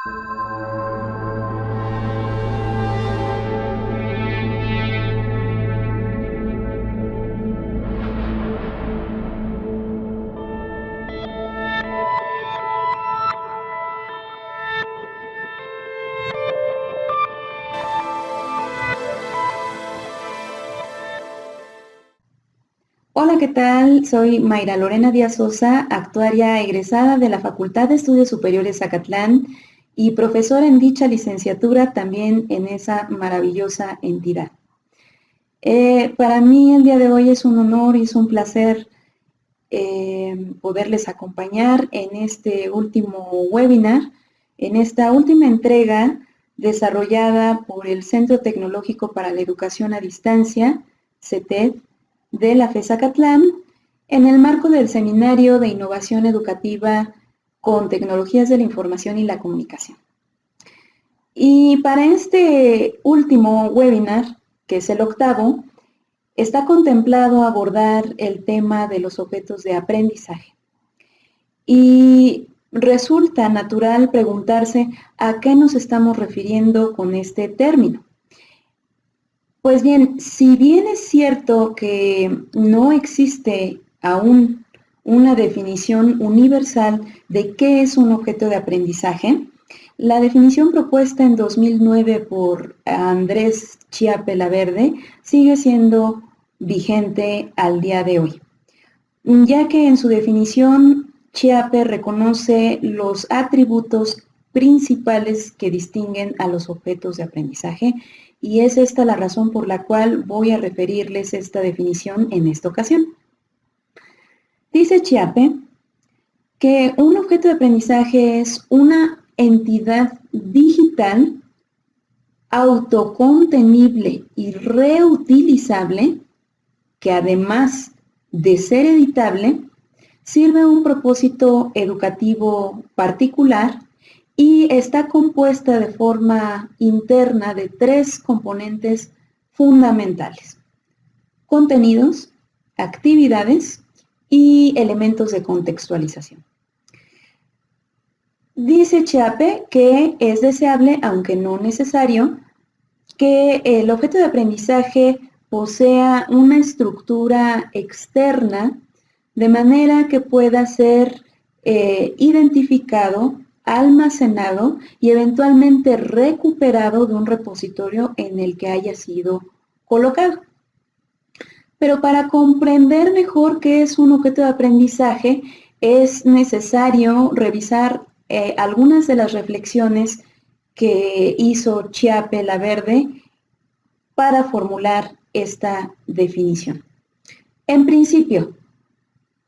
Hola, ¿qué tal? Soy Mayra Lorena Díaz Sosa, actuaria egresada de la Facultad de Estudios Superiores Zacatlán y profesora en dicha licenciatura también en esa maravillosa entidad. Para mí el día de hoy es un honor y es un placer poderles acompañar en este último webinar, en esta última entrega desarrollada por el Centro Tecnológico para la Educación a Distancia, CETED, de la FES Zacatlán, en el marco del Seminario de Innovación Educativa con Tecnologías de la Información y la Comunicación. Y para este último webinar, que es el octavo, está contemplado abordar el tema de los objetos de aprendizaje. Y resulta natural preguntarse a qué nos estamos refiriendo con este término. Pues bien, si bien es cierto que no existe aún una definición universal de qué es un objeto de aprendizaje, la definición propuesta en 2009 por Andrés Chiappe-Laverde sigue siendo vigente al día de hoy, ya que en su definición Chiappe reconoce los atributos principales que distinguen a los objetos de aprendizaje, y es esta la razón por la cual voy a referirles esta definición en esta ocasión. Dice Chiappe que un objeto de aprendizaje es una entidad digital autocontenible y reutilizable que, además de ser editable, sirve a un propósito educativo particular y está compuesta de forma interna de tres componentes fundamentales: contenidos, actividades y elementos de contextualización. Dice Chiappe que es deseable, aunque no necesario, que el objeto de aprendizaje posea una estructura externa de manera que pueda ser identificado, almacenado y eventualmente recuperado de un repositorio en el que haya sido colocado. Pero para comprender mejor qué es un objeto de aprendizaje, es necesario revisar algunas de las reflexiones que hizo Chiappe-Laverde para formular esta definición. En principio,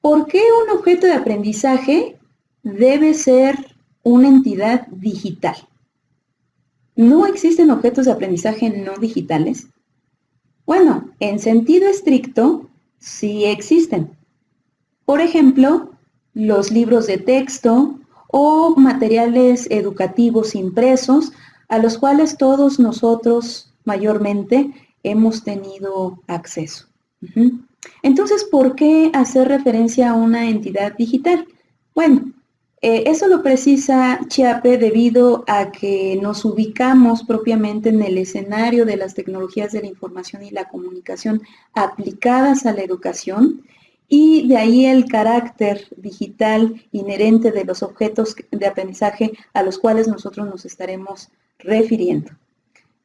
¿por qué un objeto de aprendizaje debe ser una entidad digital? ¿No existen objetos de aprendizaje no digitales? Bueno, en sentido estricto, sí existen. Por ejemplo, los libros de texto o materiales educativos impresos a los cuales todos nosotros mayormente hemos tenido acceso. Entonces, ¿por qué hacer referencia a una entidad digital? Bueno, eso lo precisa Chiappe debido a que nos ubicamos propiamente en el escenario de las tecnologías de la información y la comunicación aplicadas a la educación, y de ahí el carácter digital inherente de los objetos de aprendizaje a los cuales nosotros nos estaremos refiriendo.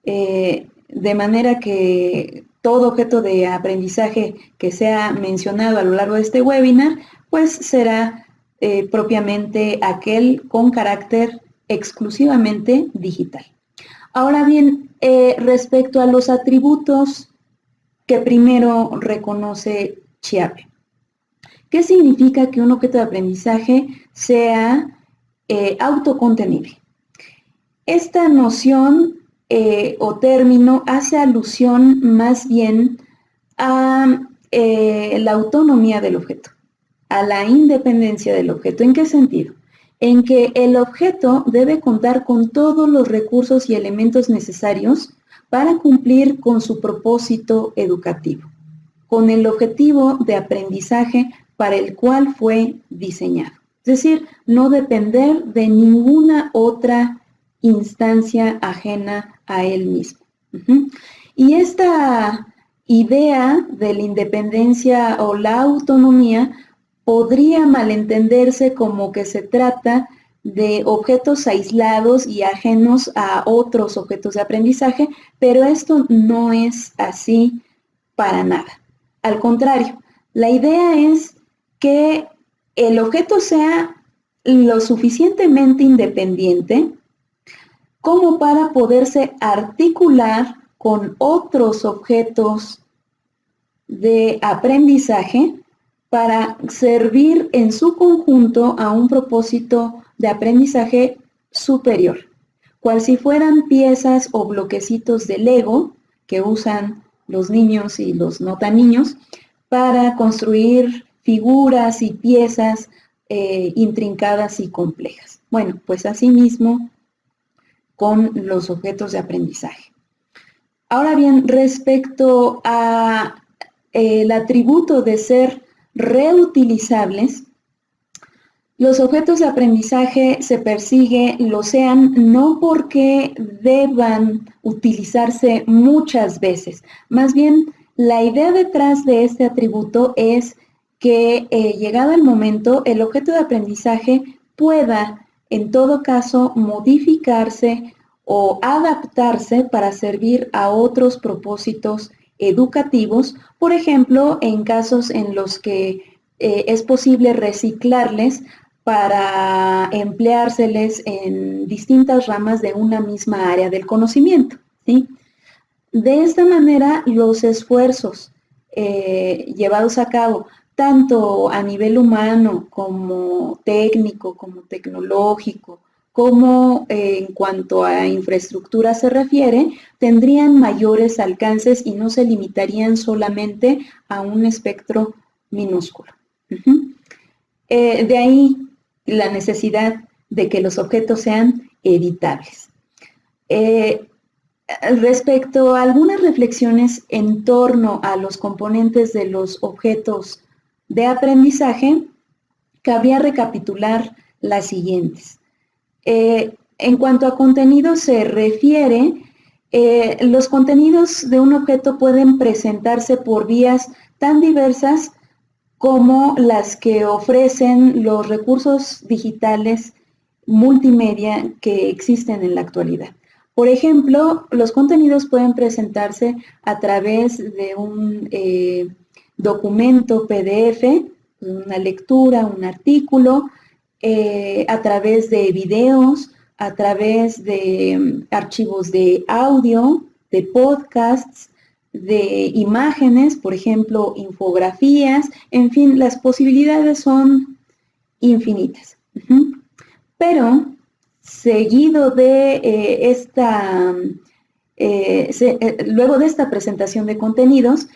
De manera que todo objeto de aprendizaje que sea mencionado a lo largo de este webinar, pues será propiamente aquel con carácter exclusivamente digital. Ahora bien, respecto a los atributos que primero reconoce Chiappe, ¿qué significa que un objeto de aprendizaje sea autocontenible? Esta noción o término hace alusión más bien a la autonomía del objeto, a la independencia del objeto. ¿En qué sentido? En que el objeto debe contar con todos los recursos y elementos necesarios para cumplir con su propósito educativo, con el objetivo de aprendizaje para el cual fue diseñado. Es decir, no depender de ninguna otra instancia ajena a él mismo. Y esta idea de la independencia o la autonomía podría malentenderse como que se trata de objetos aislados y ajenos a otros objetos de aprendizaje, pero esto no es así para nada. Al contrario, la idea es que el objeto sea lo suficientemente independiente como para poderse articular con otros objetos de aprendizaje para servir en su conjunto a un propósito de aprendizaje superior, cual si fueran piezas o bloquecitos de Lego que usan los niños y los no tan niños para construir figuras y piezas intrincadas y complejas. Bueno, pues asimismo con los objetos de aprendizaje. Ahora bien, respecto a el atributo de ser reutilizables, los objetos de aprendizaje se persigue lo sean no porque deban utilizarse muchas veces, más bien la idea detrás de este atributo es que llegado el momento, el objeto de aprendizaje pueda en todo caso modificarse o adaptarse para servir a otros propósitos educativos, por ejemplo, en casos en los que es posible reciclarles para empleárseles en distintas ramas de una misma área del conocimiento, ¿sí? De esta manera, los esfuerzos llevados a cabo, tanto a nivel humano como técnico, como tecnológico, como en cuanto a infraestructura se refiere, tendrían mayores alcances y no se limitarían solamente a un espectro minúsculo. De ahí la necesidad de que los objetos sean editables. Respecto a algunas reflexiones en torno a los componentes de los objetos de aprendizaje, cabría recapitular las siguientes. En cuanto a contenido se refiere, los contenidos de un objeto pueden presentarse por vías tan diversas como las que ofrecen los recursos digitales multimedia que existen en la actualidad. Por ejemplo, los contenidos pueden presentarse a través de un documento PDF, una lectura, un artículo, a través de videos, a través de archivos de audio, de podcasts, de imágenes, por ejemplo, infografías, en fin, las posibilidades son infinitas. Pero, seguido de luego de esta presentación de contenidos,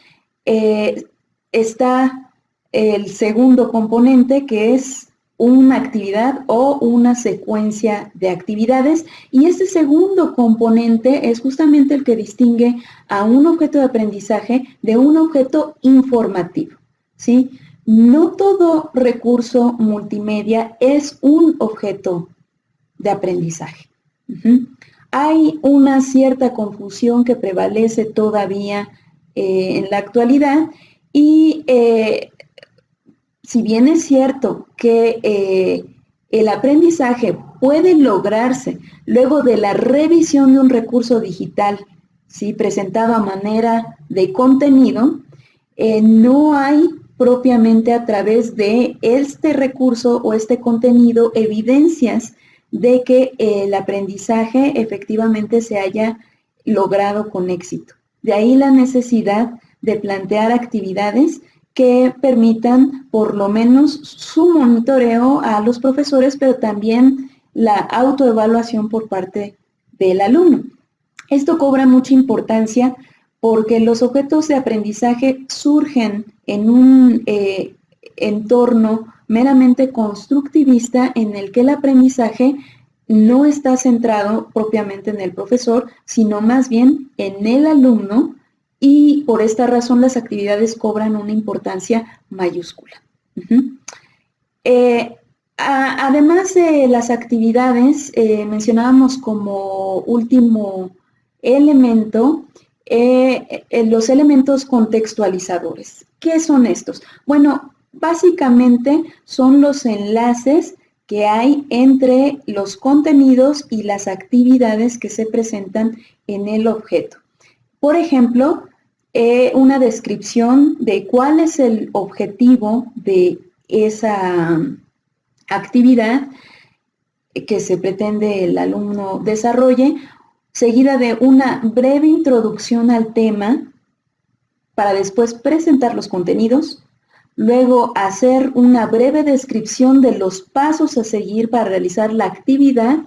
está el segundo componente, que es una actividad o una secuencia de actividades, y este segundo componente es justamente el que distingue a un objeto de aprendizaje de un objeto informativo, ¿sí? No todo recurso multimedia es un objeto de aprendizaje. Hay una cierta confusión que prevalece todavía en la actualidad y si bien es cierto que el aprendizaje puede lograrse luego de la revisión de un recurso digital, ¿sí?, presentado a manera de contenido, no hay propiamente a través de este recurso o este contenido evidencias de que el aprendizaje efectivamente se haya logrado con éxito. De ahí la necesidad de plantear actividades que permitan por lo menos su monitoreo a los profesores, pero también la autoevaluación por parte del alumno. Esto cobra mucha importancia porque los objetos de aprendizaje surgen en un entorno meramente constructivista en el que el aprendizaje no está centrado propiamente en el profesor, sino más bien en el alumno, y por esta razón las actividades cobran una importancia mayúscula. Además de las actividades, mencionábamos como último elemento los elementos contextualizadores. ¿Qué son estos? Bueno, básicamente son los enlaces que hay entre los contenidos y las actividades que se presentan en el objeto. Por ejemplo, una descripción de cuál es el objetivo de esa actividad que se pretende el alumno desarrolle, seguida de una breve introducción al tema para después presentar los contenidos, luego hacer una breve descripción de los pasos a seguir para realizar la actividad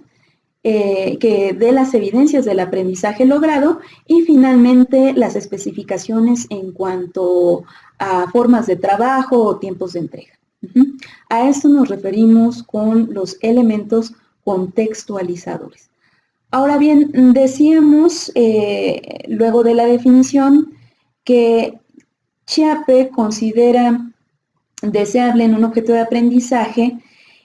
que dé las evidencias del aprendizaje logrado y finalmente las especificaciones en cuanto a formas de trabajo o tiempos de entrega. A esto nos referimos con los elementos contextualizadores. Ahora bien, decíamos luego de la definición que Chiappe considera deseable en un objeto de aprendizaje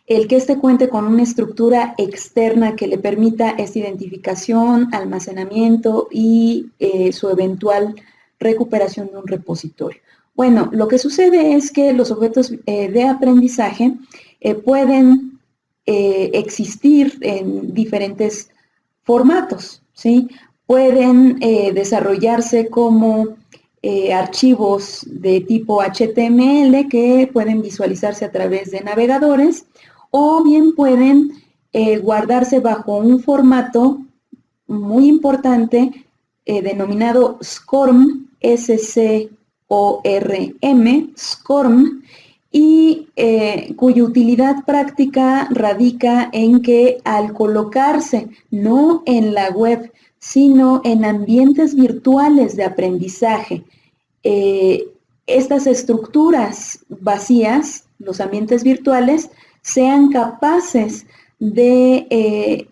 el que éste cuente con una estructura externa que le permita esta identificación, almacenamiento y su eventual recuperación de un repositorio. Bueno, lo que sucede es que los objetos de aprendizaje pueden existir en diferentes formatos, ¿sí? Pueden desarrollarse como archivos de tipo HTML que pueden visualizarse a través de navegadores o bien pueden guardarse bajo un formato muy importante denominado SCORM, S-C-O-R-M, SCORM, y cuya utilidad práctica radica en que al colocarse no en la web, sino en ambientes virtuales de aprendizaje, estas estructuras vacías, los ambientes virtuales, sean capaces de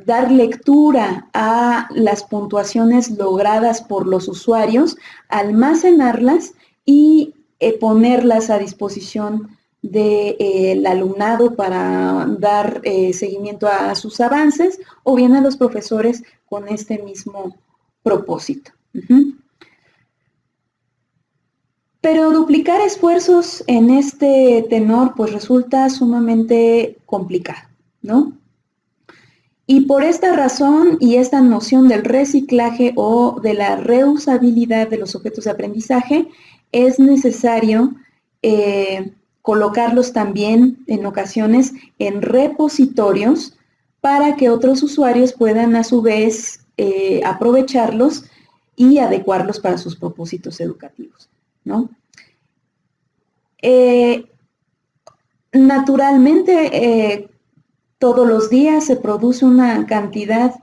dar lectura a las puntuaciones logradas por los usuarios, almacenarlas y ponerlas a disposición del alumnado para dar seguimiento a sus avances o bien a los profesores con este mismo propósito. Pero duplicar esfuerzos en este tenor pues resulta sumamente complicado, ¿no? Y por esta razón y esta noción del reciclaje o de la reusabilidad de los objetos de aprendizaje, es necesario colocarlos también en ocasiones en repositorios para que otros usuarios puedan a su vez aprovecharlos y adecuarlos para sus propósitos educativos, ¿no? Naturalmente, todos los días se produce una cantidad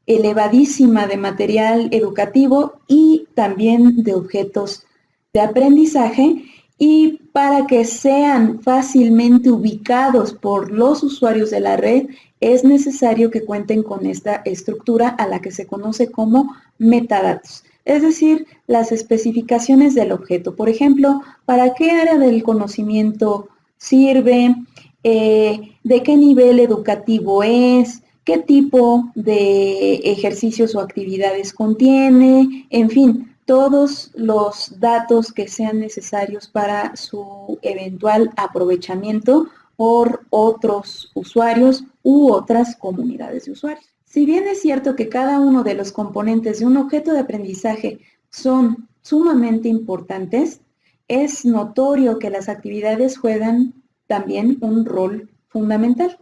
elevadísima de material educativo y también de objetos de aprendizaje, y para que sean fácilmente ubicados por los usuarios de la red es necesario que cuenten con esta estructura a la que se conoce como metadatos, es decir, las especificaciones del objeto. Por ejemplo, ¿para qué área del conocimiento sirve? ¿De qué nivel educativo es? ¿Qué tipo de ejercicios o actividades contiene? En fin, todos los datos que sean necesarios para su eventual aprovechamiento por otros usuarios u otras comunidades de usuarios. Si bien es cierto que cada uno de los componentes de un objeto de aprendizaje son sumamente importantes, es notorio que las actividades juegan también un rol fundamental.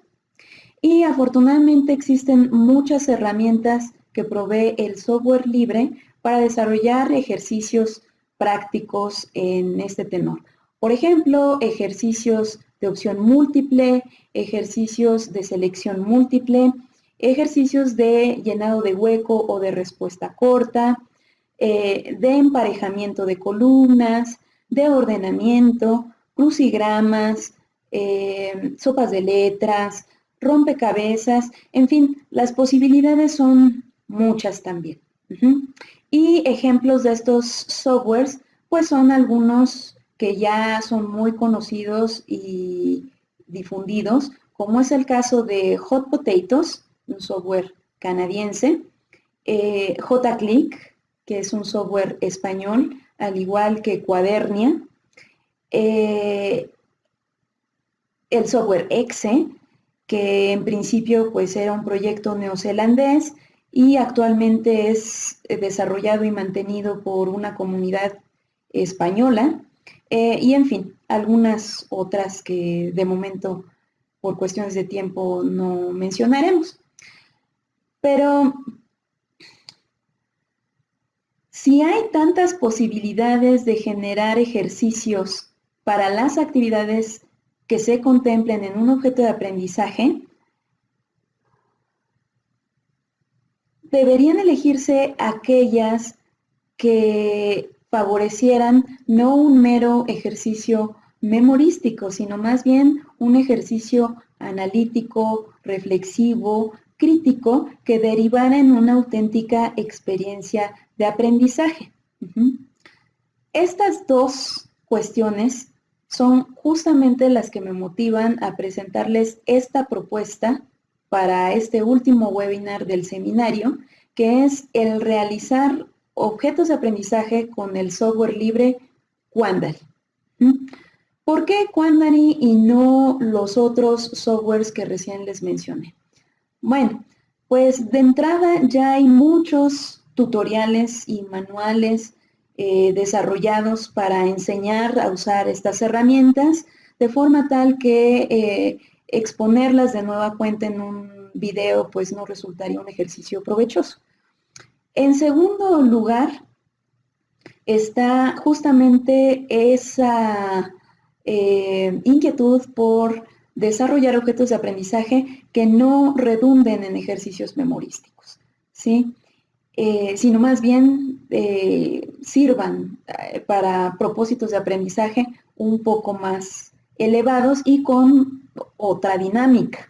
Y afortunadamente existen muchas herramientas que provee el software libre para desarrollar ejercicios prácticos en este tenor. Por ejemplo, ejercicios de opción múltiple, ejercicios de selección múltiple, ejercicios de llenado de hueco o de respuesta corta, de emparejamiento de columnas, de ordenamiento, crucigramas, sopas de letras, rompecabezas, en fin, las posibilidades son muchas también. Y ejemplos de estos softwares, pues son algunos que ya son muy conocidos y difundidos, como es el caso de Hot Potatoes, un software canadiense, JClick, que es un software español, al igual que Quadernia, el software Exe, que en principio pues era un proyecto neozelandés y actualmente es desarrollado y mantenido por una comunidad española, y en fin, algunas otras que de momento por cuestiones de tiempo no mencionaremos. Pero si hay tantas posibilidades de generar ejercicios para las actividades que se contemplen en un objeto de aprendizaje, deberían elegirse aquellas que favorecieran no un mero ejercicio memorístico, sino más bien un ejercicio analítico, reflexivo, crítico, que derivara en una auténtica experiencia de aprendizaje. Estas dos cuestiones son justamente las que me motivan a presentarles esta propuesta para este último webinar del seminario, que es el realizar objetos de aprendizaje con el software libre Quandary. ¿Por qué Quandary y no los otros softwares que recién les mencioné? Bueno, pues de entrada ya hay muchos tutoriales y manuales desarrollados para enseñar a usar estas herramientas, de forma tal que exponerlas de nueva cuenta en un video pues no resultaría un ejercicio provechoso. En segundo lugar, está justamente esa inquietud por desarrollar objetos de aprendizaje que no redunden en ejercicios memorísticos, ¿sí? Sino más bien sirvan para propósitos de aprendizaje un poco más elevados y con otra dinámica.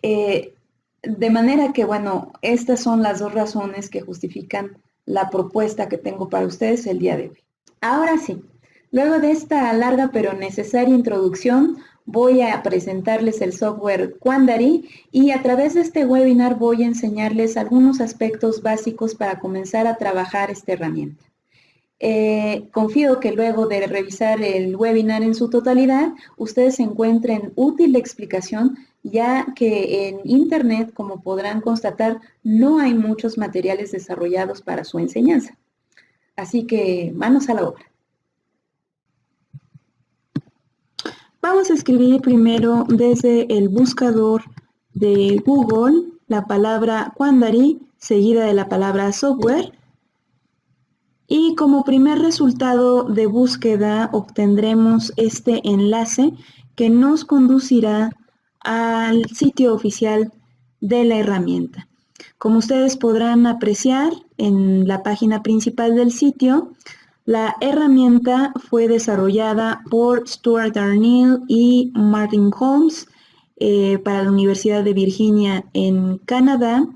De manera que, bueno, estas son las dos razones que justifican la propuesta que tengo para ustedes el día de hoy. Ahora sí, luego de esta larga pero necesaria introducción, voy a presentarles el software Quandary y a través de este webinar voy a enseñarles algunos aspectos básicos para comenzar a trabajar esta herramienta. Confío que luego de revisar el webinar en su totalidad, ustedes encuentren útil la explicación, ya que en Internet, como podrán constatar, no hay muchos materiales desarrollados para su enseñanza. Así que manos a la obra. Vamos a escribir primero desde el buscador de Google la palabra Quandary, seguida de la palabra software. Y como primer resultado de búsqueda obtendremos este enlace que nos conducirá al sitio oficial de la herramienta. Como ustedes podrán apreciar en la página principal del sitio, la herramienta fue desarrollada por Stuart Darnell y Martin Holmes para la Universidad de Virginia en Canadá.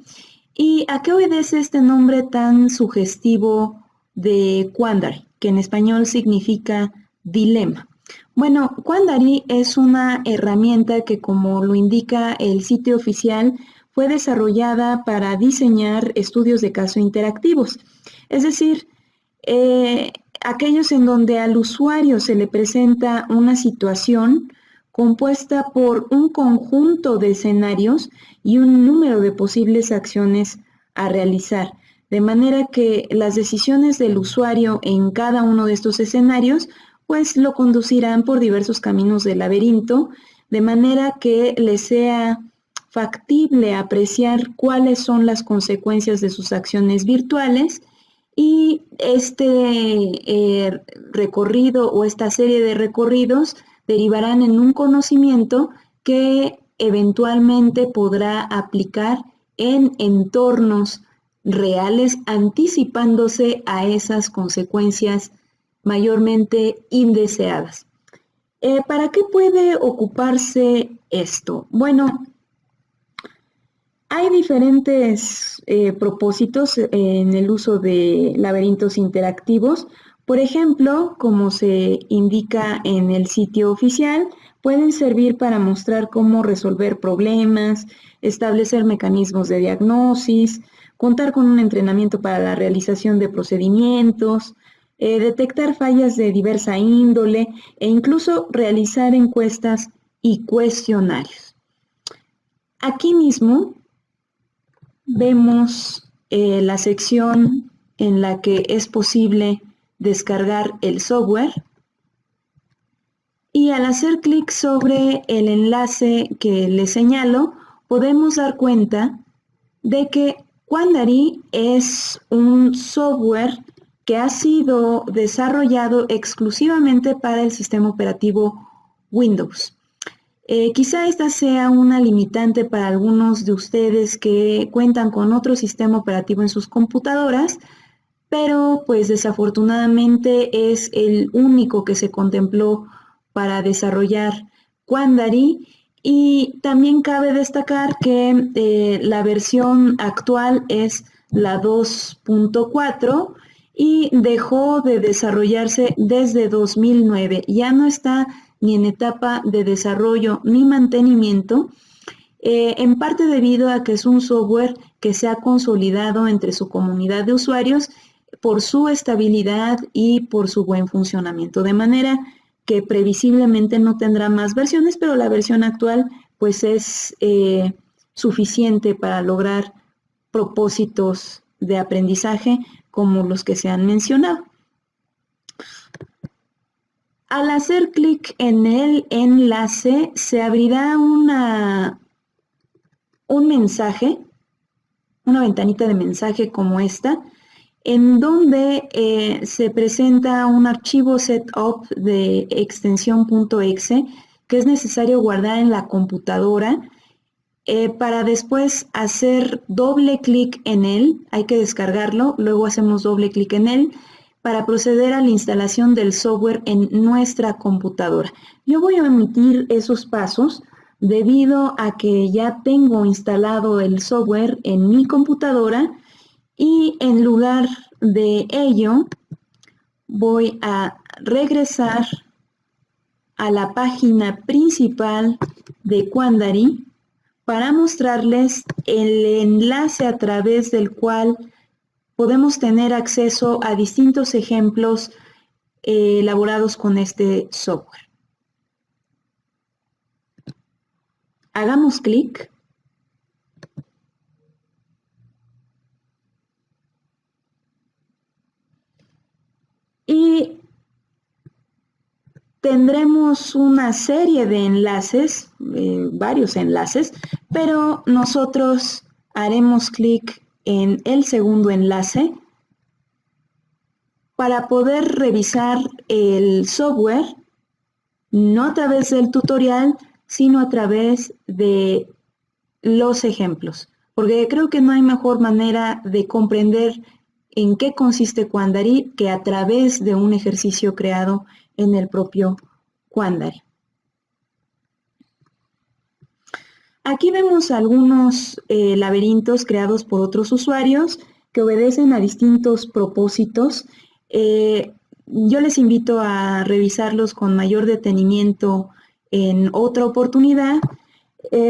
¿Y a qué obedece este nombre tan sugestivo de Quandary, que en español significa dilema? Bueno, Quandary es una herramienta que, como lo indica el sitio oficial, fue desarrollada para diseñar estudios de caso interactivos, es decir, aquellos en donde al usuario se le presenta una situación compuesta por un conjunto de escenarios y un número de posibles acciones a realizar, de manera que las decisiones del usuario en cada uno de estos escenarios pues lo conducirán por diversos caminos del laberinto, de manera que le sea factible apreciar cuáles son las consecuencias de sus acciones virtuales, y este recorrido o esta serie de recorridos derivarán en un conocimiento que eventualmente podrá aplicar en entornos reales, anticipándose a esas consecuencias mayormente indeseadas. ¿Para qué puede ocuparse esto? Bueno, hay diferentes propósitos en el uso de laberintos interactivos. Por ejemplo, como se indica en el sitio oficial, pueden servir para mostrar cómo resolver problemas, establecer mecanismos de diagnosis, contar con un entrenamiento para la realización de procedimientos, detectar fallas de diversa índole e incluso realizar encuestas y cuestionarios. Aquí mismo vemos la sección en la que es posible descargar el software y al hacer clic sobre el enlace que les señalo, podemos dar cuenta de que Quandary es un software que ha sido desarrollado exclusivamente para el sistema operativo Windows. Quizá esta sea una limitante para algunos de ustedes que cuentan con otro sistema operativo en sus computadoras, pero pues desafortunadamente es el único que se contempló para desarrollar Quandary. Y también cabe destacar que la versión actual es la 2.4 y dejó de desarrollarse desde 2009. Ya no está ni en etapa de desarrollo ni mantenimiento, en parte debido a que es un software que se ha consolidado entre su comunidad de usuarios por su estabilidad y por su buen funcionamiento, de manera que previsiblemente no tendrá más versiones, pero la versión actual pues es suficiente para lograr propósitos de aprendizaje como los que se han mencionado. Al hacer clic en el enlace se abrirá un mensaje, una ventanita de mensaje como esta, en donde se presenta un archivo setup de extensión .exe que es necesario guardar en la computadora para después hacer doble clic en él. Hay que descargarlo, luego hacemos doble clic en él para proceder a la instalación del software en nuestra computadora. Yo voy a omitir esos pasos debido a que ya tengo instalado el software en mi computadora y en lugar de ello voy a regresar a la página principal de Quandary para mostrarles el enlace a través del cual podemos tener acceso a distintos ejemplos elaborados con este software. Hagamos clic. Y tendremos una serie de enlaces, varios enlaces, pero nosotros haremos clic en el segundo enlace para poder revisar el software, no a través del tutorial, sino a través de los ejemplos, porque creo que no hay mejor manera de comprender en qué consiste Quandary que a través de un ejercicio creado en el propio Quandary. Aquí vemos algunos laberintos creados por otros usuarios que obedecen a distintos propósitos. Yo les invito a revisarlos con mayor detenimiento en otra oportunidad,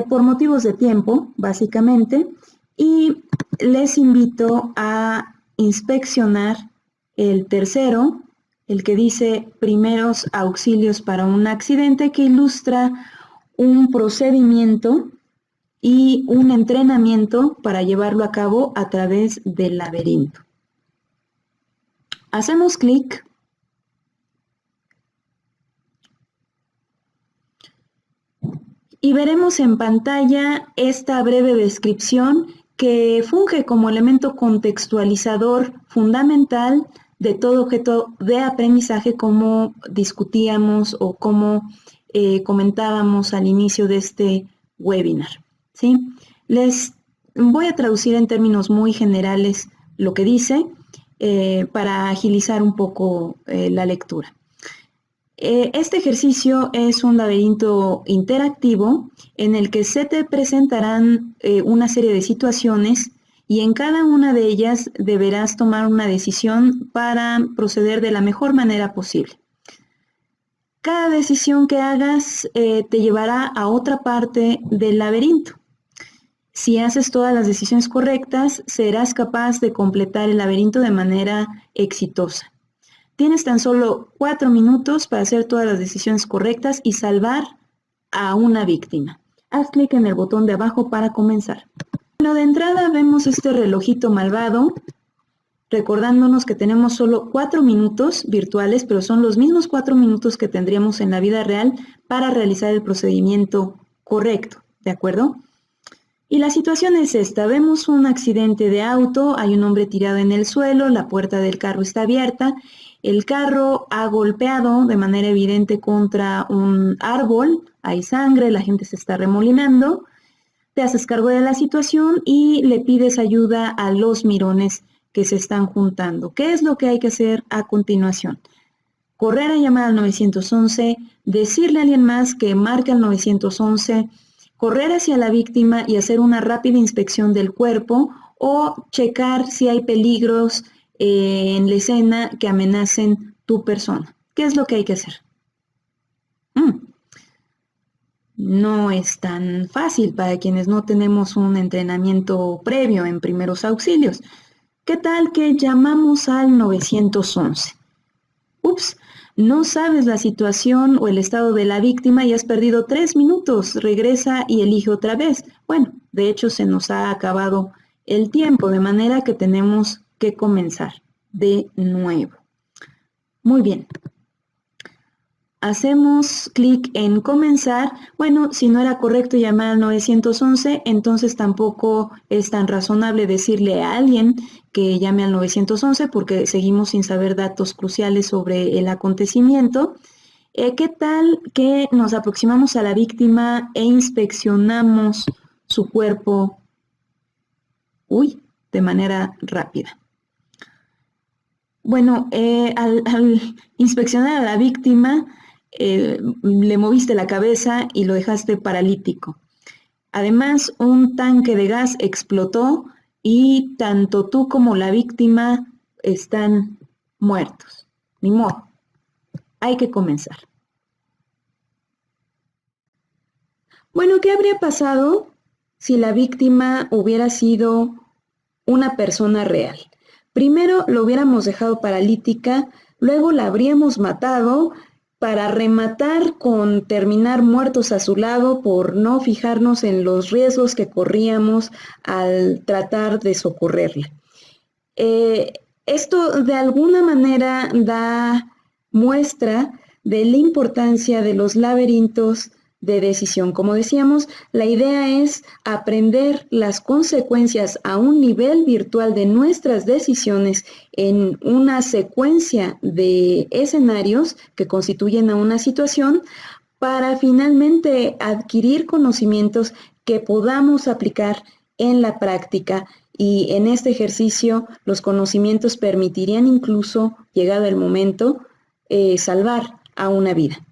por motivos de tiempo, básicamente, y les invito a inspeccionar el tercero, el que dice primeros auxilios para un accidente, que ilustra un procedimiento y un entrenamiento para llevarlo a cabo a través del laberinto. Hacemos clic y veremos en pantalla esta breve descripción que funge como elemento contextualizador fundamental de todo objeto de aprendizaje, como discutíamos o como comentábamos al inicio de este webinar, ¿sí? Les voy a traducir en términos muy generales lo que dice para agilizar un poco la lectura. Este ejercicio es un laberinto interactivo en el que se te presentarán una serie de situaciones y en cada una de ellas deberás tomar una decisión para proceder de la mejor manera posible. Cada decisión que hagas te llevará a otra parte del laberinto. Si haces todas las decisiones correctas, serás capaz de completar el laberinto de manera exitosa. Tienes tan solo 4 minutos para hacer todas las decisiones correctas y salvar a una víctima. Haz clic en el botón de abajo para comenzar. Bueno, de entrada vemos este relojito malvado, recordándonos que tenemos solo 4 minutos virtuales, pero son los mismos 4 minutos que tendríamos en la vida real para realizar el procedimiento correcto, ¿de acuerdo? Y la situación es esta, vemos un accidente de auto, hay un hombre tirado en el suelo, la puerta del carro está abierta, el carro ha golpeado de manera evidente contra un árbol, hay sangre, la gente se está remolinando, te haces cargo de la situación y le pides ayuda a los mirones que se están juntando. ¿Qué es lo que hay que hacer a continuación? Correr a llamar al 911, decirle a alguien más que marque al 911, correr hacia la víctima y hacer una rápida inspección del cuerpo o checar si hay peligros en la escena que amenacen tu persona. ¿Qué es lo que hay que hacer? No es tan fácil para quienes no tenemos un entrenamiento previo en primeros auxilios. ¿Qué tal que llamamos al 911? Ups, no sabes la situación o el estado de la víctima y has perdido 3 minutos. Regresa y elige otra vez. Bueno, de hecho se nos ha acabado el tiempo, de manera que tenemos que comenzar de nuevo. Muy bien. Hacemos clic en comenzar. Bueno, si no era correcto llamar al 911, entonces tampoco es tan razonable decirle a alguien que llame al 911 porque seguimos sin saber datos cruciales sobre el acontecimiento. ¿Qué tal que nos aproximamos a la víctima e inspeccionamos su cuerpo? De manera rápida. Bueno, al inspeccionar a la víctima, le moviste la cabeza y lo dejaste paralítico. Además, un tanque de gas explotó y tanto tú como la víctima están muertos. Ni modo, hay que comenzar. Bueno, ¿qué habría pasado si la víctima hubiera sido una persona real? Primero lo hubiéramos dejado paralítica, luego la habríamos matado para rematar con terminar muertos a su lado por no fijarnos en los riesgos que corríamos al tratar de socorrerla. Esto de alguna manera da muestra de la importancia de los laberintos de decisión. Como decíamos, la idea es aprender las consecuencias a un nivel virtual de nuestras decisiones en una secuencia de escenarios que constituyen a una situación para finalmente adquirir conocimientos que podamos aplicar en la práctica. Y en este ejercicio los conocimientos permitirían incluso, llegado el momento, salvar a una vida.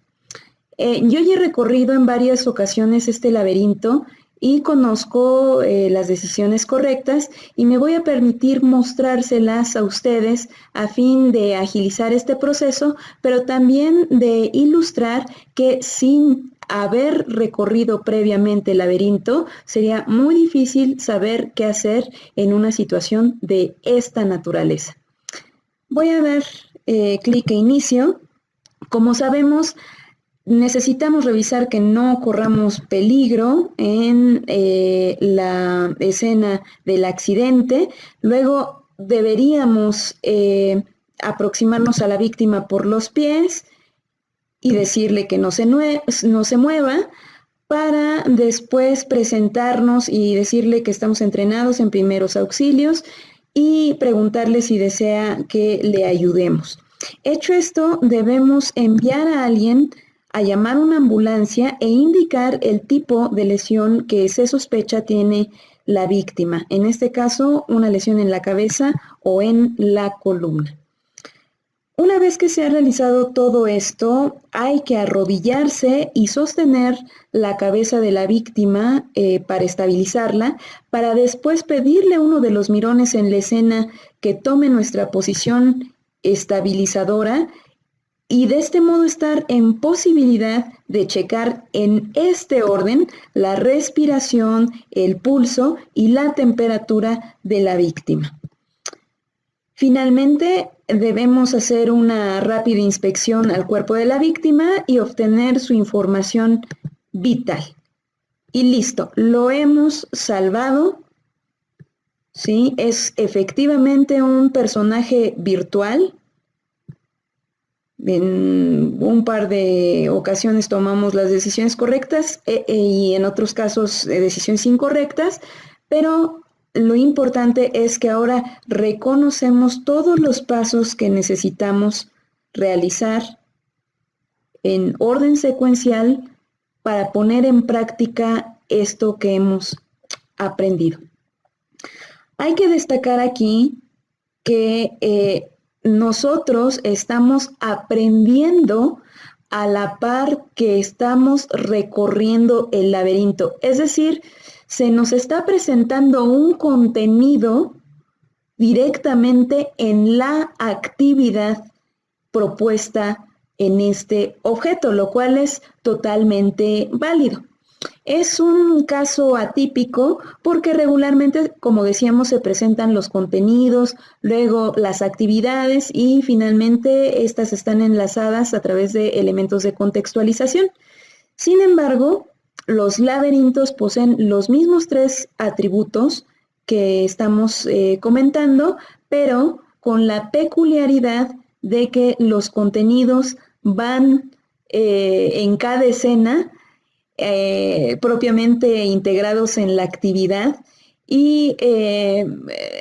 Yo ya he recorrido en varias ocasiones este laberinto y conozco las decisiones correctas y me voy a permitir mostrárselas a ustedes a fin de agilizar este proceso, pero también de ilustrar que sin haber recorrido previamente el laberinto sería muy difícil saber qué hacer en una situación de esta naturaleza. Voy a dar clic a inicio. Como sabemos, necesitamos revisar que no corramos peligro en la escena del accidente. Luego deberíamos aproximarnos a la víctima por los pies y decirle que no se mueva para después presentarnos y decirle que estamos entrenados en primeros auxilios y preguntarle si desea que le ayudemos. Hecho esto, debemos enviar a alguien a llamar una ambulancia e indicar el tipo de lesión que se sospecha tiene la víctima. En este caso, una lesión en la cabeza o en la columna. Una vez que se ha realizado todo esto, hay que arrodillarse y sostener la cabeza de la víctima para estabilizarla, para después pedirle a uno de los mirones en la escena que tome nuestra posición estabilizadora y de este modo estar en posibilidad de checar en este orden la respiración, el pulso y la temperatura de la víctima. Finalmente, debemos hacer una rápida inspección al cuerpo de la víctima y obtener su información vital. Y listo, lo hemos salvado, ¿sí? Es efectivamente un personaje virtual. En un par de ocasiones tomamos las decisiones correctas y en otros casos decisiones incorrectas, pero lo importante es que ahora reconocemos todos los pasos que necesitamos realizar en orden secuencial para poner en práctica esto que hemos aprendido. Hay que destacar aquí que nosotros estamos aprendiendo a la par que estamos recorriendo el laberinto. Es decir, se nos está presentando un contenido directamente en la actividad propuesta en este objeto, lo cual es totalmente válido. Es un caso atípico porque regularmente, como decíamos, se presentan los contenidos, luego las actividades y finalmente estas están enlazadas a través de elementos de contextualización. Sin embargo, los laberintos poseen los mismos tres atributos que estamos comentando, pero con la peculiaridad de que los contenidos van en cada escena propiamente integrados en la actividad y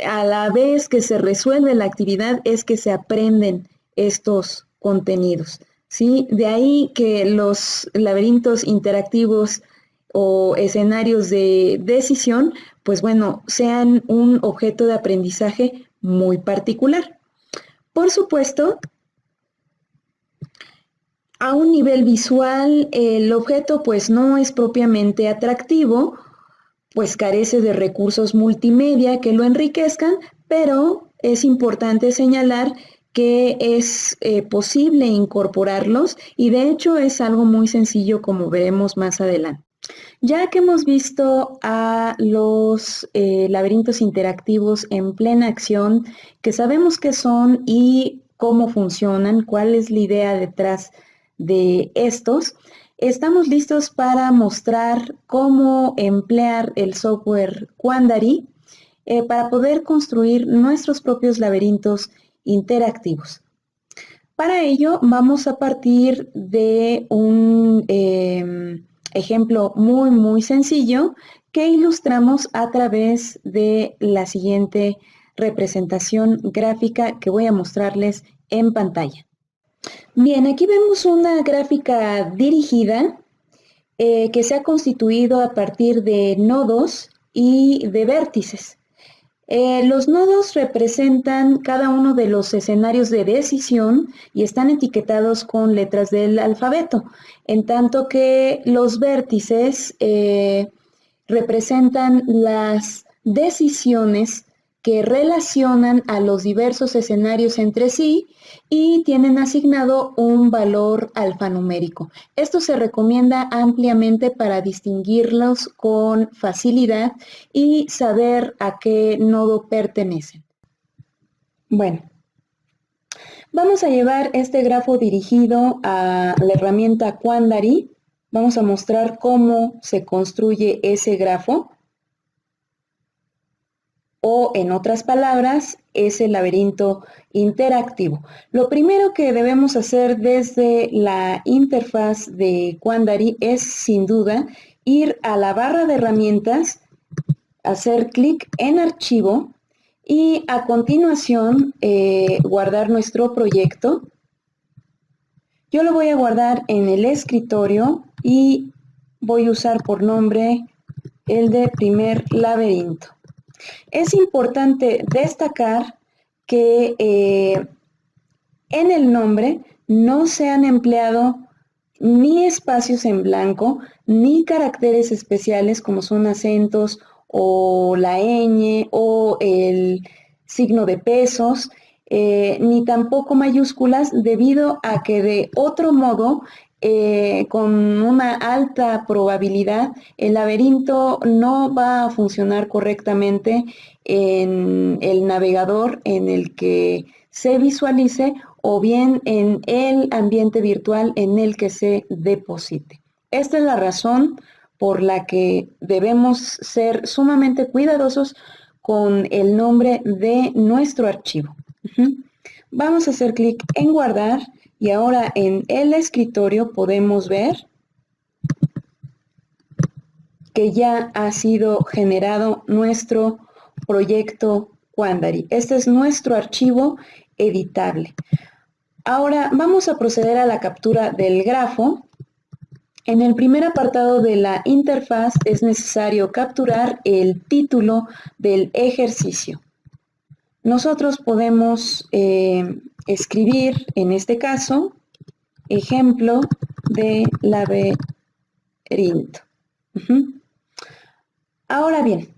a la vez que se resuelve la actividad es que se aprenden estos contenidos, ¿sí? De ahí que los laberintos interactivos o escenarios de decisión, pues bueno, sean un objeto de aprendizaje muy particular. Por supuesto, a un nivel visual, el objeto pues no es propiamente atractivo, pues carece de recursos multimedia que lo enriquezcan, pero es importante señalar que es posible incorporarlos y de hecho es algo muy sencillo como veremos más adelante. Ya que hemos visto a los laberintos interactivos en plena acción, que sabemos qué son y cómo funcionan, cuál es la idea detrás de estos, estamos listos para mostrar cómo emplear el software Quandary para poder construir nuestros propios laberintos interactivos. Para ello vamos a partir de un ejemplo muy sencillo que ilustramos a través de la siguiente representación gráfica que voy a mostrarles en pantalla. Bien, aquí vemos una gráfica dirigida que se ha constituido a partir de nodos y de vértices. Los nodos representan cada uno de los escenarios de decisión y están etiquetados con letras del alfabeto, en tanto que los vértices representan las decisiones que relacionan a los diversos escenarios entre sí y tienen asignado un valor alfanumérico. Esto se recomienda ampliamente para distinguirlos con facilidad y saber a qué nodo pertenecen. Bueno, vamos a llevar este grafo dirigido a la herramienta Quandary. Vamos a mostrar cómo se construye ese grafo. O, en otras palabras, es el laberinto interactivo. Lo primero que debemos hacer desde la interfaz de Quandary es, sin duda, ir a la barra de herramientas, hacer clic en archivo y a continuación guardar nuestro proyecto. Yo lo voy a guardar en el escritorio y voy a usar por nombre el de primer laberinto. Es importante destacar que en el nombre no se han empleado ni espacios en blanco, ni caracteres especiales como son acentos o la ñ o el signo de pesos, ni tampoco mayúsculas, debido a que de otro modo, con una alta probabilidad, el laberinto no va a funcionar correctamente en el navegador en el que se visualice o bien en el ambiente virtual en el que se deposite. Esta es la razón por la que debemos ser sumamente cuidadosos con el nombre de nuestro archivo. Vamos a hacer clic en guardar y ahora en el escritorio podemos ver que ya ha sido generado nuestro proyecto Quandary. Este es nuestro archivo editable. Ahora vamos a proceder a la captura del grafo. En el primer apartado de la interfaz es necesario capturar el título del ejercicio. Nosotros podemos escribir, en este caso, ejemplo de laberinto. Ahora bien,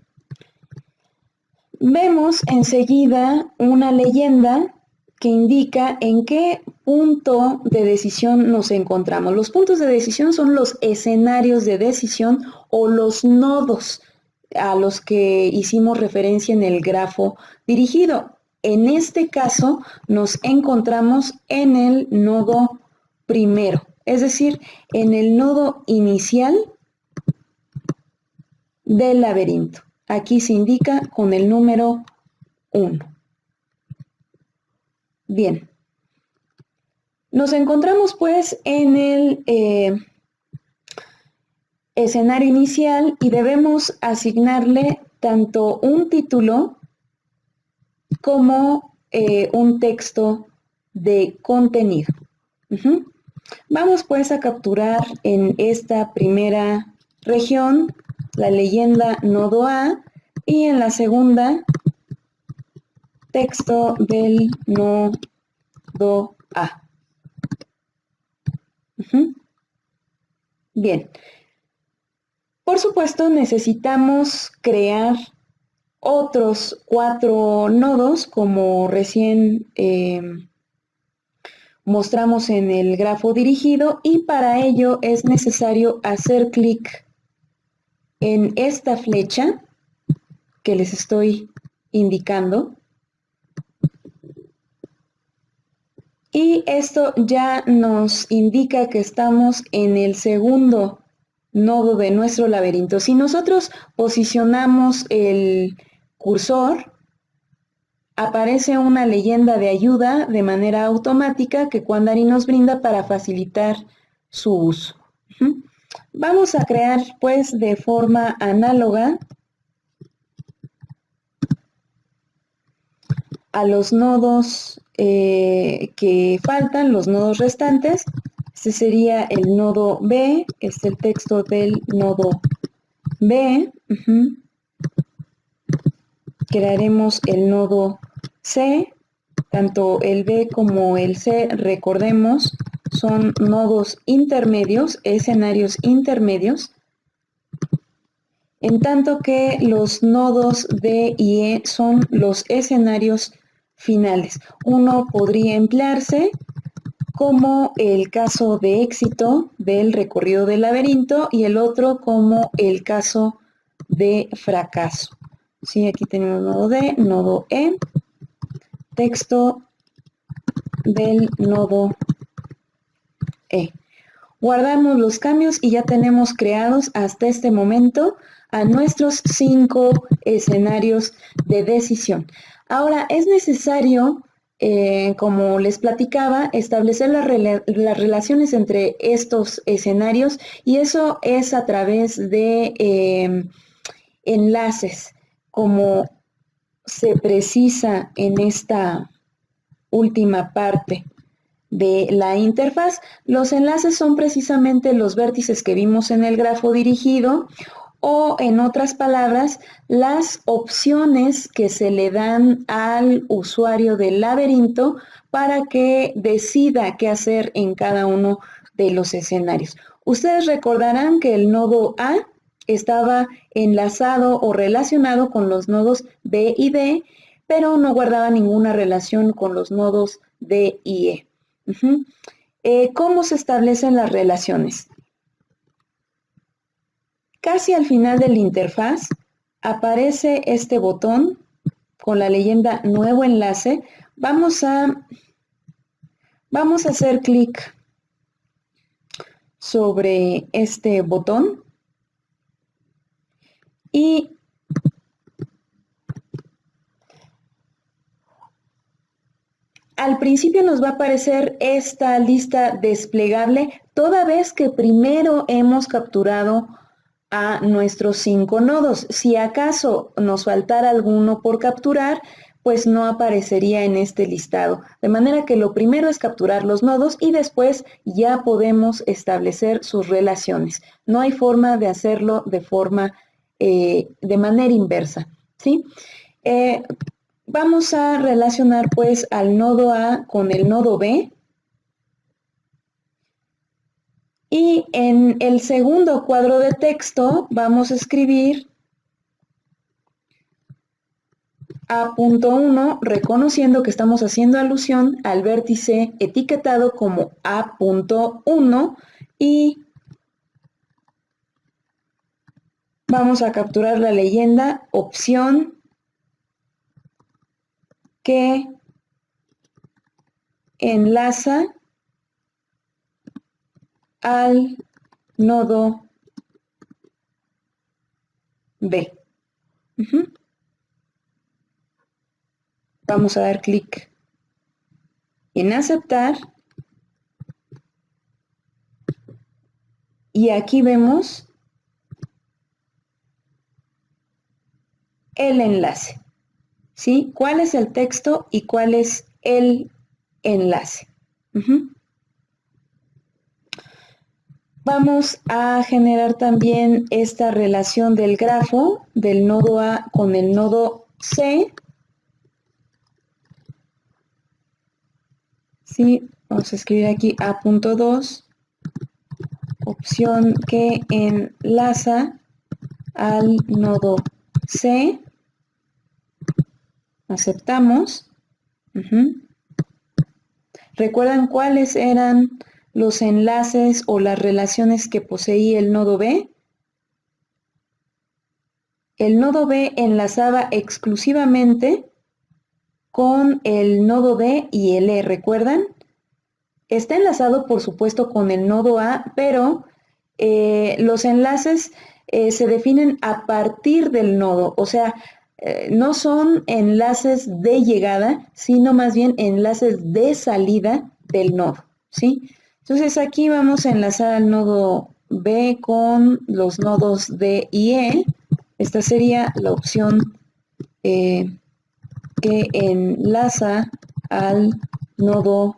vemos enseguida una leyenda que indica en qué punto de decisión nos encontramos. Los puntos de decisión son los escenarios de decisión o los nodos a los que hicimos referencia en el grafo dirigido. En este caso nos encontramos en el nodo primero, es decir, en el nodo inicial del laberinto. Aquí se indica con el número 1. Bien, nos encontramos pues en el escenario inicial y debemos asignarle tanto un título como un texto de contenido. Vamos pues a capturar en esta primera región la leyenda nodo A y en la segunda texto del nodo A. Bien. Por supuesto, necesitamos crear otros 4 nodos, como recién mostramos en el grafo dirigido, y para ello es necesario hacer clic en esta flecha que les estoy indicando. Y esto ya nos indica que estamos en el segundo nodo de nuestro laberinto. Si nosotros posicionamos el cursor, aparece una leyenda de ayuda de manera automática que Quandary nos brinda para facilitar su uso. Vamos a crear pues de forma análoga a los nodos que faltan, los nodos restantes. Este sería el nodo B, es el texto del nodo B. Crearemos el nodo C, tanto el B como el C, recordemos, son nodos intermedios, escenarios intermedios, en tanto que los nodos D y E son los escenarios finales. Uno podría emplearse como el caso de éxito del recorrido del laberinto y el otro como el caso de fracaso. Sí, aquí tenemos nodo D, nodo E, texto del nodo E. Guardamos los cambios y ya tenemos creados hasta este momento a nuestros 5 escenarios de decisión. Ahora es necesario, como les platicaba, establecer las relaciones entre estos escenarios, y eso es a través de enlaces, como se precisa en esta última parte de la interfaz. Los enlaces son precisamente los vértices que vimos en el grafo dirigido, o en otras palabras, las opciones que se le dan al usuario del laberinto para que decida qué hacer en cada uno de los escenarios. Ustedes recordarán que el nodo A estaba enlazado o relacionado con los nodos B y D, pero no guardaba ninguna relación con los nodos D y E. ¿Cómo se establecen las relaciones? Casi al final de la interfaz aparece este botón con la leyenda Nuevo enlace. Vamos a hacer clic sobre este botón y al principio nos va a aparecer esta lista desplegable toda vez que primero hemos capturado a nuestros 5 nodos. Si acaso nos faltara alguno por capturar, pues no aparecería en este listado. De manera que lo primero es capturar los nodos y después ya podemos establecer sus relaciones. No hay forma de hacerlo de manera inversa, ¿sí? Vamos a relacionar pues al nodo A con el nodo B. Y en el segundo cuadro de texto vamos a escribir A.1, reconociendo que estamos haciendo alusión al vértice etiquetado como A.1 y vamos a capturar la leyenda opción que enlaza al nodo B. Vamos a dar clic en aceptar y aquí vemos el enlace, ¿sí? ¿Cuál es el texto y cuál es el enlace? Vamos a generar también esta relación del grafo del nodo A con el nodo C. Sí, vamos a escribir aquí A.2, opción que enlaza al nodo C. Aceptamos. ¿Recuerdan cuáles eran los enlaces o las relaciones que poseía el nodo B? El nodo B enlazaba exclusivamente con el nodo D y el E, ¿recuerdan? Está enlazado, por supuesto, con el nodo A, pero los enlaces se definen a partir del nodo, o sea, no son enlaces de llegada, sino más bien enlaces de salida del nodo, ¿sí? Entonces aquí vamos a enlazar al nodo B con los nodos D y E. Esta sería la opción que enlaza al nodo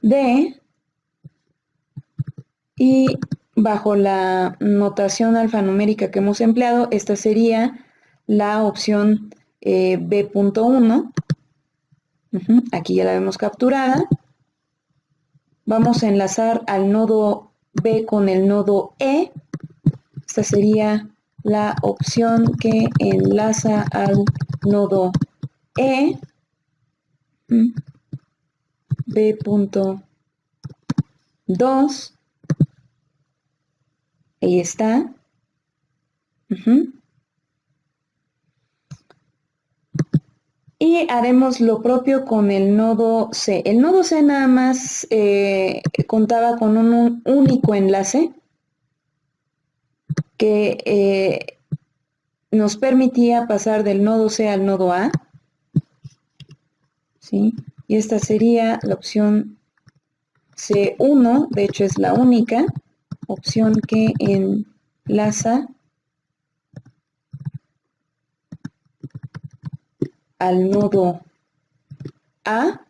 D y bajo la notación alfanumérica que hemos empleado, esta sería la opción B.1. Aquí ya la vemos capturada. Vamos a enlazar al nodo B con el nodo E. Esta sería la opción que enlaza al nodo E. B.2. Ahí está. Y haremos lo propio con el nodo C. El nodo C nada más contaba con un único enlace que nos permitía pasar del nodo C al nodo A. ¿Sí? Y esta sería la opción C1, de hecho es la única opción que enlaza al nodo A.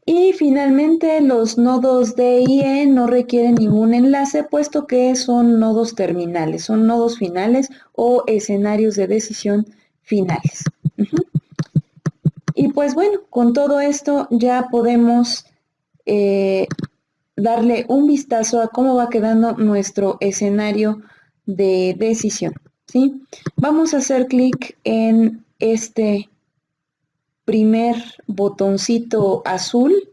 Y finalmente los nodos D y E no requieren ningún enlace, puesto que son nodos terminales, son nodos finales o escenarios de decisión finales. Y pues bueno, con todo esto ya podemos darle un vistazo a cómo va quedando nuestro escenario de decisión, ¿sí? Vamos a hacer clic en este primer botoncito azul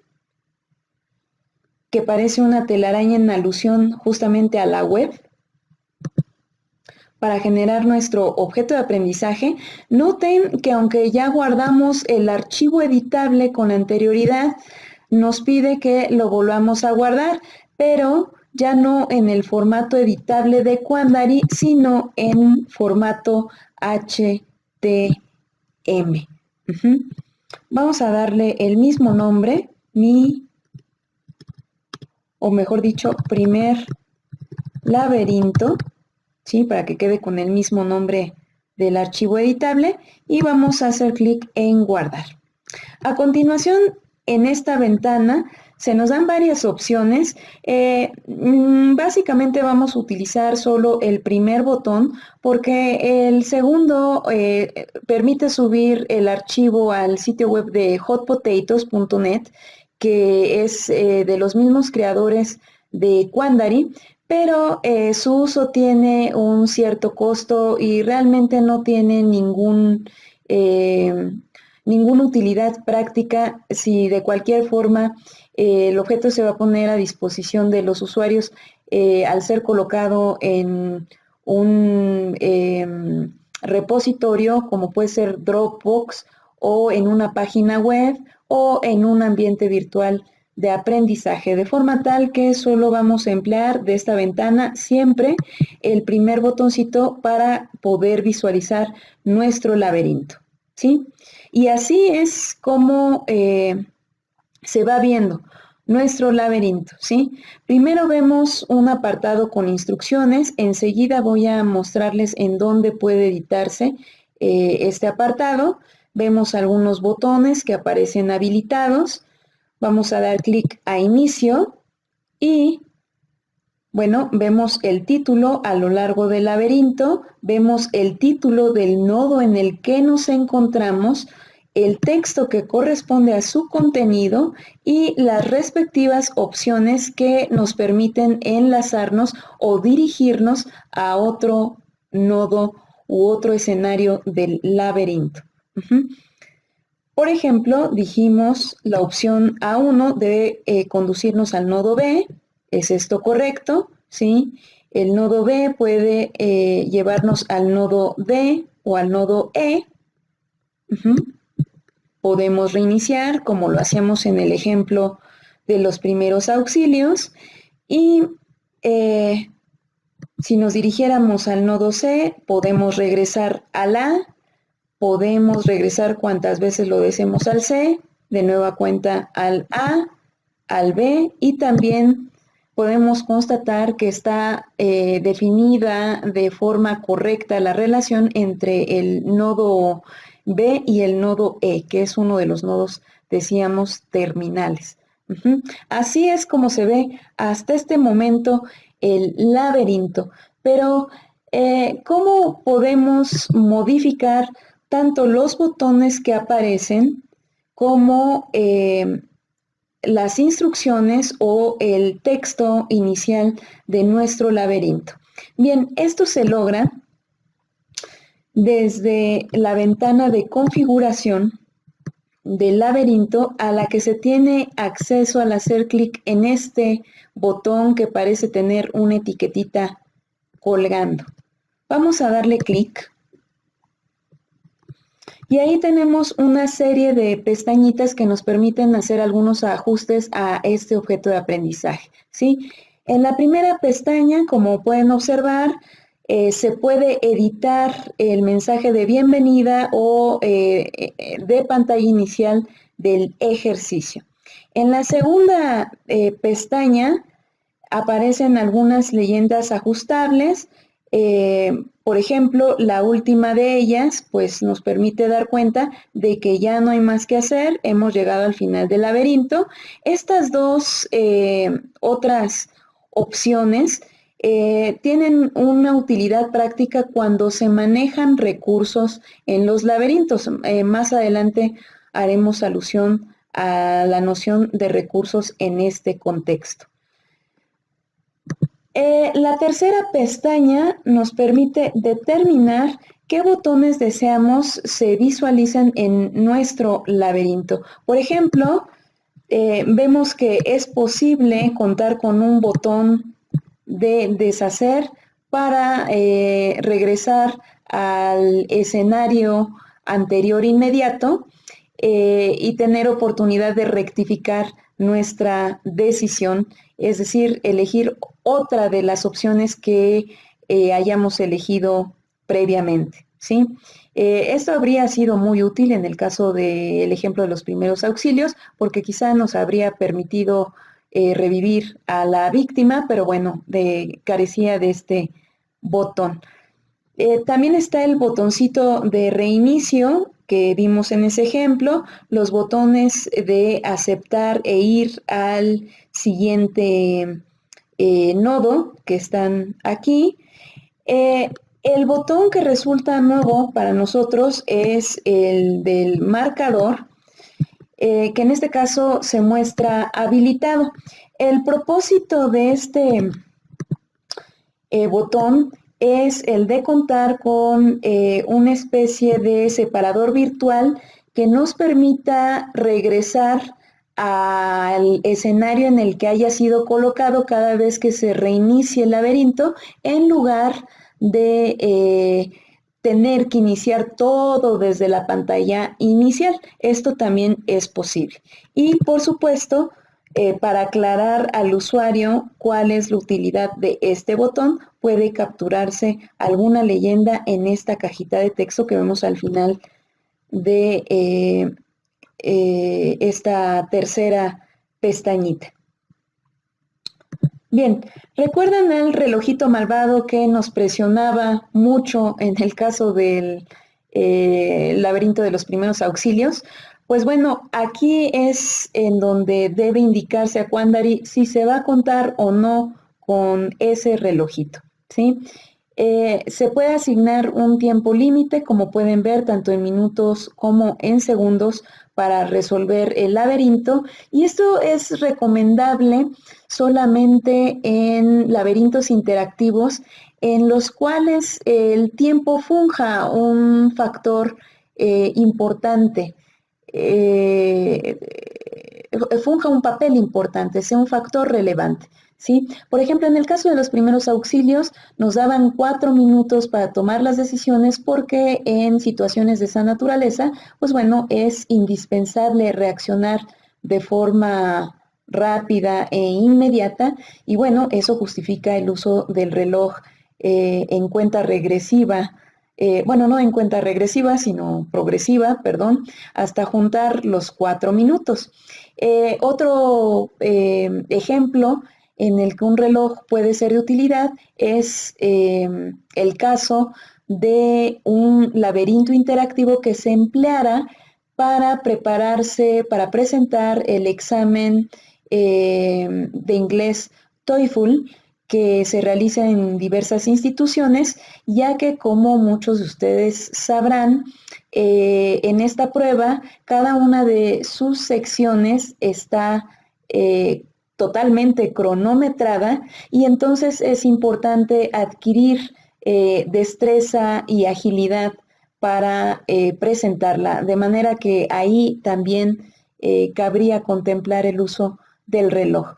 que parece una telaraña en alusión justamente a la web para generar nuestro objeto de aprendizaje. Noten que aunque ya guardamos el archivo editable con anterioridad, nos pide que lo volvamos a guardar, pero ya no en el formato editable de Quandary, sino en formato HTML. Vamos a darle el mismo nombre, o mejor dicho, primer laberinto, ¿sí? Para que quede con el mismo nombre del archivo editable, y vamos a hacer clic en guardar. A continuación, en esta ventana se nos dan varias opciones. Básicamente vamos a utilizar solo el primer botón porque el segundo permite subir el archivo al sitio web de hotpotatoes.net, que es de los mismos creadores de Quandary, pero su uso tiene un cierto costo y realmente no tiene ninguna utilidad práctica si de cualquier forma el objeto se va a poner a disposición de los usuarios al ser colocado en un repositorio como puede ser Dropbox o en una página web o en un ambiente virtual de aprendizaje, de forma tal que solo vamos a emplear de esta ventana siempre el primer botoncito para poder visualizar nuestro laberinto, ¿sí? Y así es como se va viendo nuestro laberinto, ¿sí? Primero vemos un apartado con instrucciones, enseguida voy a mostrarles en dónde puede editarse este apartado. Vemos algunos botones que aparecen habilitados. Vamos a dar clic a inicio y bueno, vemos el título a lo largo del laberinto, vemos el título del nodo en el que nos encontramos, el texto que corresponde a su contenido y las respectivas opciones que nos permiten enlazarnos o dirigirnos a otro nodo u otro escenario del laberinto. Por ejemplo, dijimos la opción A1 de conducirnos al nodo B. ¿Es esto correcto? ¿Sí? El nodo B puede llevarnos al nodo D o al nodo E. Podemos reiniciar como lo hacíamos en el ejemplo de los primeros auxilios. Y si nos dirigiéramos al nodo C, podemos regresar al A. Podemos regresar cuantas veces lo deseemos al C, de nueva cuenta al A, al B, y también podemos constatar que está definida de forma correcta la relación entre el nodo B y el nodo E, que es uno de los nodos, decíamos, terminales. Así es como se ve hasta este momento el laberinto, pero ¿cómo podemos modificar tanto los botones que aparecen como las instrucciones o el texto inicial de nuestro laberinto? Bien, esto se logra desde la ventana de configuración del laberinto a la que se tiene acceso al hacer clic en este botón que parece tener una etiquetita colgando. Vamos a darle clic. Y ahí tenemos una serie de pestañitas que nos permiten hacer algunos ajustes a este objeto de aprendizaje, ¿sí? En la primera pestaña, como pueden observar, se puede editar el mensaje de bienvenida o de pantalla inicial del ejercicio. En la segunda pestaña aparecen algunas leyendas ajustables. Por ejemplo, la última de ellas, pues nos permite dar cuenta de que ya no hay más que hacer, hemos llegado al final del laberinto. Estas dos otras opciones tienen una utilidad práctica cuando se manejan recursos en los laberintos. Más adelante haremos alusión a la noción de recursos en este contexto. La tercera pestaña nos permite determinar qué botones deseamos se visualicen en nuestro laberinto. Por ejemplo, vemos que es posible contar con un botón de deshacer para regresar al escenario anterior inmediato y tener oportunidad de rectificar nuestra decisión, es decir, elegir otra de las opciones que hayamos elegido previamente, ¿sí? Esto habría sido muy útil en el caso del ejemplo de los primeros auxilios, porque quizá nos habría permitido revivir a la víctima, pero bueno, carecía de este botón. También está el botoncito de reinicio que vimos en ese ejemplo, los botones de aceptar e ir al siguiente nodo que están aquí. El botón que resulta nuevo para nosotros es el del marcador, que en este caso se muestra habilitado. El propósito de este botón es el de contar con una especie de separador virtual que nos permita regresar al escenario en el que haya sido colocado cada vez que se reinicie el laberinto, en lugar de tener que iniciar todo desde la pantalla inicial. Esto también es posible. Y por supuesto, para aclarar al usuario cuál es la utilidad de este botón, puede capturarse alguna leyenda en esta cajita de texto que vemos al final de esta tercera pestañita. Bien, ¿recuerdan el relojito malvado que nos presionaba mucho en el caso del laberinto de los primeros auxilios? Pues bueno, aquí es en donde debe indicarse a Quandary si se va a contar o no con ese relojito, ¿sí? Se puede asignar un tiempo límite, como pueden ver, tanto en minutos como en segundos, para resolver el laberinto, y esto es recomendable solamente en laberintos interactivos en los cuales el tiempo funja un factor importante, funja un papel importante, sea un factor relevante, ¿sí? Por ejemplo, en el caso de los primeros auxilios, nos daban 4 minutos para tomar las decisiones porque en situaciones de esa naturaleza, pues bueno, es indispensable reaccionar de forma rápida e inmediata, y bueno, eso justifica el uso del reloj en cuenta regresiva, bueno, no en cuenta regresiva, sino progresiva, perdón, hasta juntar los 4 minutos. Otro ejemplo en el que un reloj puede ser de utilidad es el caso de un laberinto interactivo que se empleara para prepararse, para presentar el examen de inglés TOEFL, que se realiza en diversas instituciones, ya que, como muchos de ustedes sabrán, en esta prueba cada una de sus secciones está totalmente cronometrada, y entonces es importante adquirir destreza y agilidad para presentarla, de manera que ahí también cabría contemplar el uso del reloj.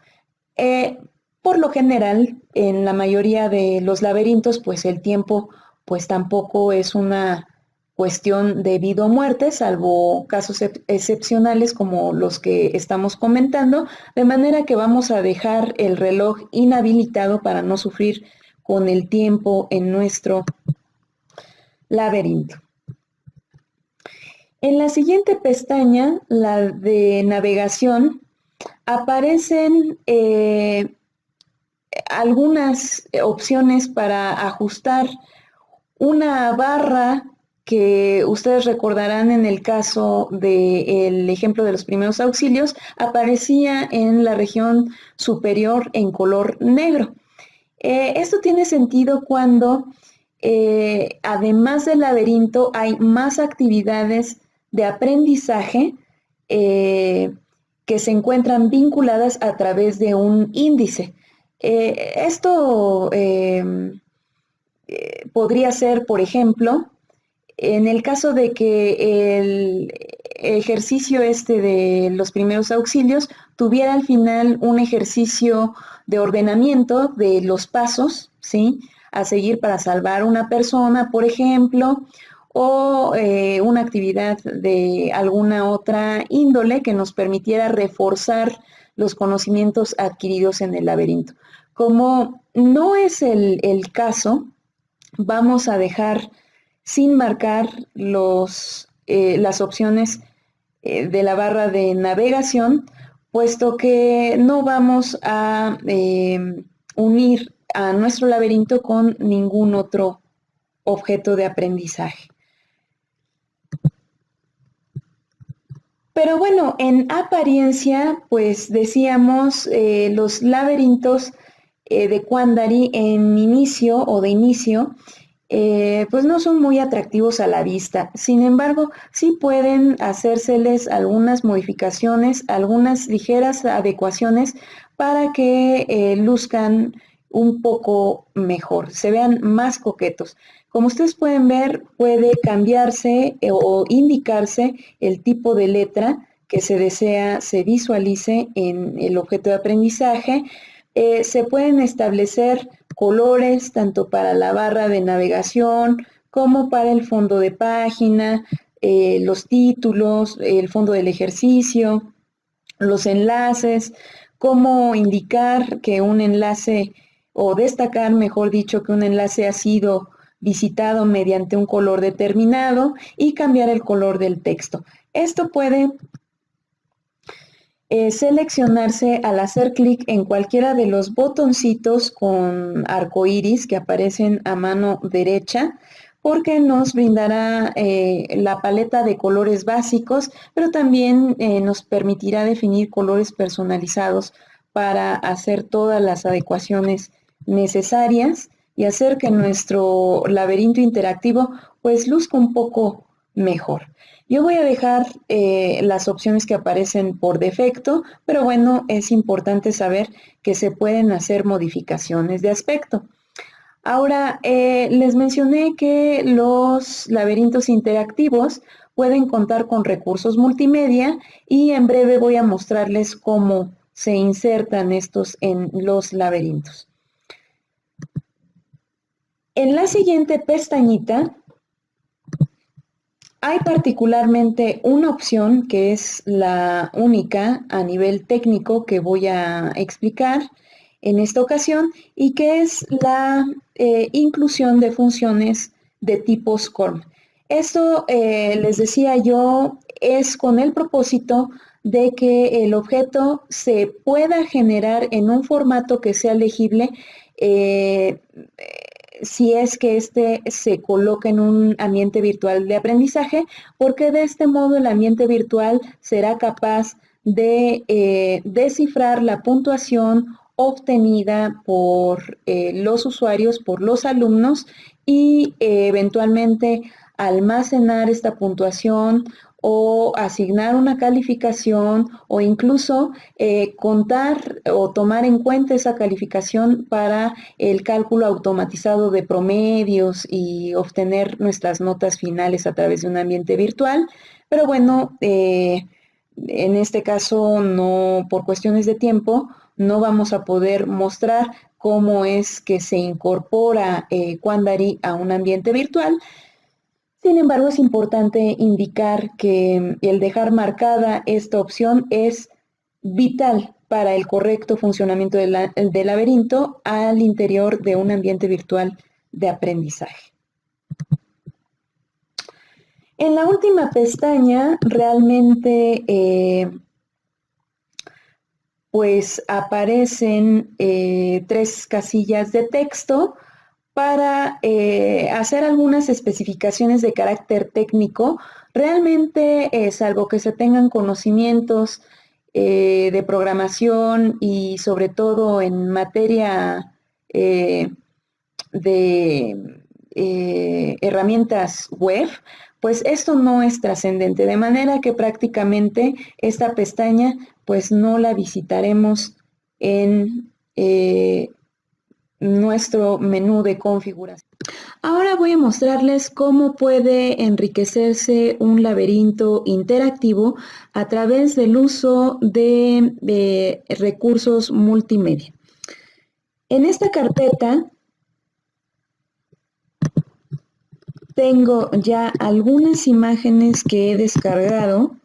Por lo general, en la mayoría de los laberintos, pues el tiempo pues tampoco es una cuestión de vida o muerte, salvo casos excepcionales como los que estamos comentando, de manera que vamos a dejar el reloj inhabilitado para no sufrir con el tiempo en nuestro laberinto. En la siguiente pestaña, la de navegación, aparecen algunas opciones para ajustar una barra que ustedes recordarán en el caso del ejemplo de los primeros auxilios, aparecía en la región superior en color negro. Esto tiene sentido cuando, además del laberinto, hay más actividades de aprendizaje, que se encuentran vinculadas a través de un índice. Esto podría ser, por ejemplo, en el caso de que el ejercicio de los primeros auxilios tuviera al final un ejercicio de ordenamiento de los pasos, ¿sí?, a seguir para salvar una persona, por ejemplo, o una actividad de alguna otra índole que nos permitiera reforzar los conocimientos adquiridos en el laberinto. Como no es el caso, vamos a dejar sin marcar las opciones de la barra de navegación, puesto que no vamos a unir a nuestro laberinto con ningún otro objeto de aprendizaje. Pero bueno, en apariencia, pues decíamos, los laberintos de Quandary en inicio o de inicio, pues no son muy atractivos a la vista. Sin embargo, sí pueden hacérseles algunas modificaciones, algunas ligeras adecuaciones para que luzcan un poco mejor, se vean más coquetos. Como ustedes pueden ver, puede cambiarse o indicarse el tipo de letra que se desea se visualice en el objeto de aprendizaje. Se pueden establecer colores tanto para la barra de navegación como para el fondo de página, los títulos, el fondo del ejercicio, los enlaces, cómo indicar que un enlace, o destacar, mejor dicho, que un enlace ha sido visitado mediante un color determinado y cambiar el color del texto. Esto puede seleccionarse al hacer clic en cualquiera de los botoncitos con arco iris que aparecen a mano derecha, porque nos brindará la paleta de colores básicos, pero también nos permitirá definir colores personalizados para hacer todas las adecuaciones necesarias y hacer que nuestro laberinto interactivo pues luzca un poco mejor. Yo voy a dejar las opciones que aparecen por defecto, pero bueno, es importante saber que se pueden hacer modificaciones de aspecto. Ahora, les mencioné que los laberintos interactivos pueden contar con recursos multimedia y en breve voy a mostrarles cómo se insertan estos en los laberintos. En la siguiente pestañita hay particularmente una opción que es la única a nivel técnico que voy a explicar en esta ocasión y que es la inclusión de funciones de tipo SCORM. Esto, les decía yo, es con el propósito de que el objeto se pueda generar en un formato que sea legible si es que éste se coloca en un ambiente virtual de aprendizaje, porque de este modo el ambiente virtual será capaz de descifrar la puntuación obtenida por los usuarios, por los alumnos y eventualmente almacenar esta puntuación o asignar una calificación o incluso contar o tomar en cuenta esa calificación para el cálculo automatizado de promedios y obtener nuestras notas finales a través de un ambiente virtual. Pero bueno, en este caso, no, por cuestiones de tiempo, no vamos a poder mostrar cómo es que se incorpora Quandary a un ambiente virtual. Sin embargo, es importante indicar que el dejar marcada esta opción es vital para el correcto funcionamiento del laberinto al interior de un ambiente virtual de aprendizaje. En la última pestaña realmente pues aparecen 3 casillas de texto para hacer algunas especificaciones de carácter técnico. Realmente, salvo que se tengan conocimientos de programación y sobre todo en materia de herramientas web, pues esto no es trascendente, de manera que prácticamente esta pestaña pues no la visitaremos en nuestro menú de configuración. Ahora voy a mostrarles cómo puede enriquecerse un laberinto interactivo a través del uso de recursos multimedia. En esta carpeta tengo ya algunas imágenes que he descargado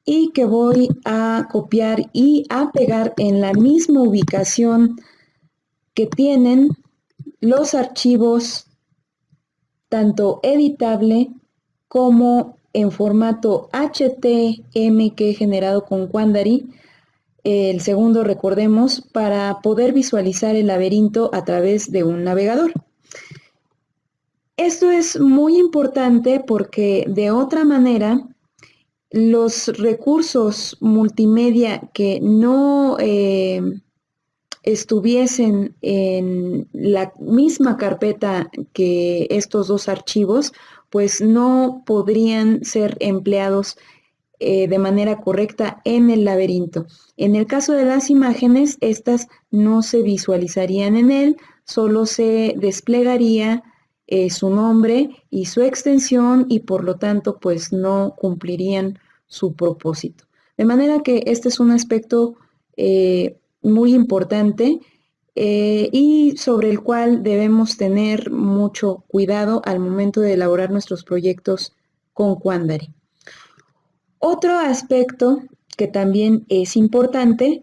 y que voy a copiar y a pegar en la misma ubicación que tienen los archivos tanto editable como en formato HTML que he generado con Quandary. El segundo, recordemos, para poder visualizar el laberinto a través de un navegador. Esto es muy importante porque de otra manera los recursos multimedia que no estuviesen en la misma carpeta que estos dos archivos, pues no podrían ser empleados de manera correcta en el laberinto. En el caso de las imágenes, estas no se visualizarían en él, solo se desplegaría su nombre y su extensión y por lo tanto pues no cumplirían su propósito. De manera que este es un aspecto muy importante y sobre el cual debemos tener mucho cuidado al momento de elaborar nuestros proyectos con Quandary. Otro aspecto que también es importante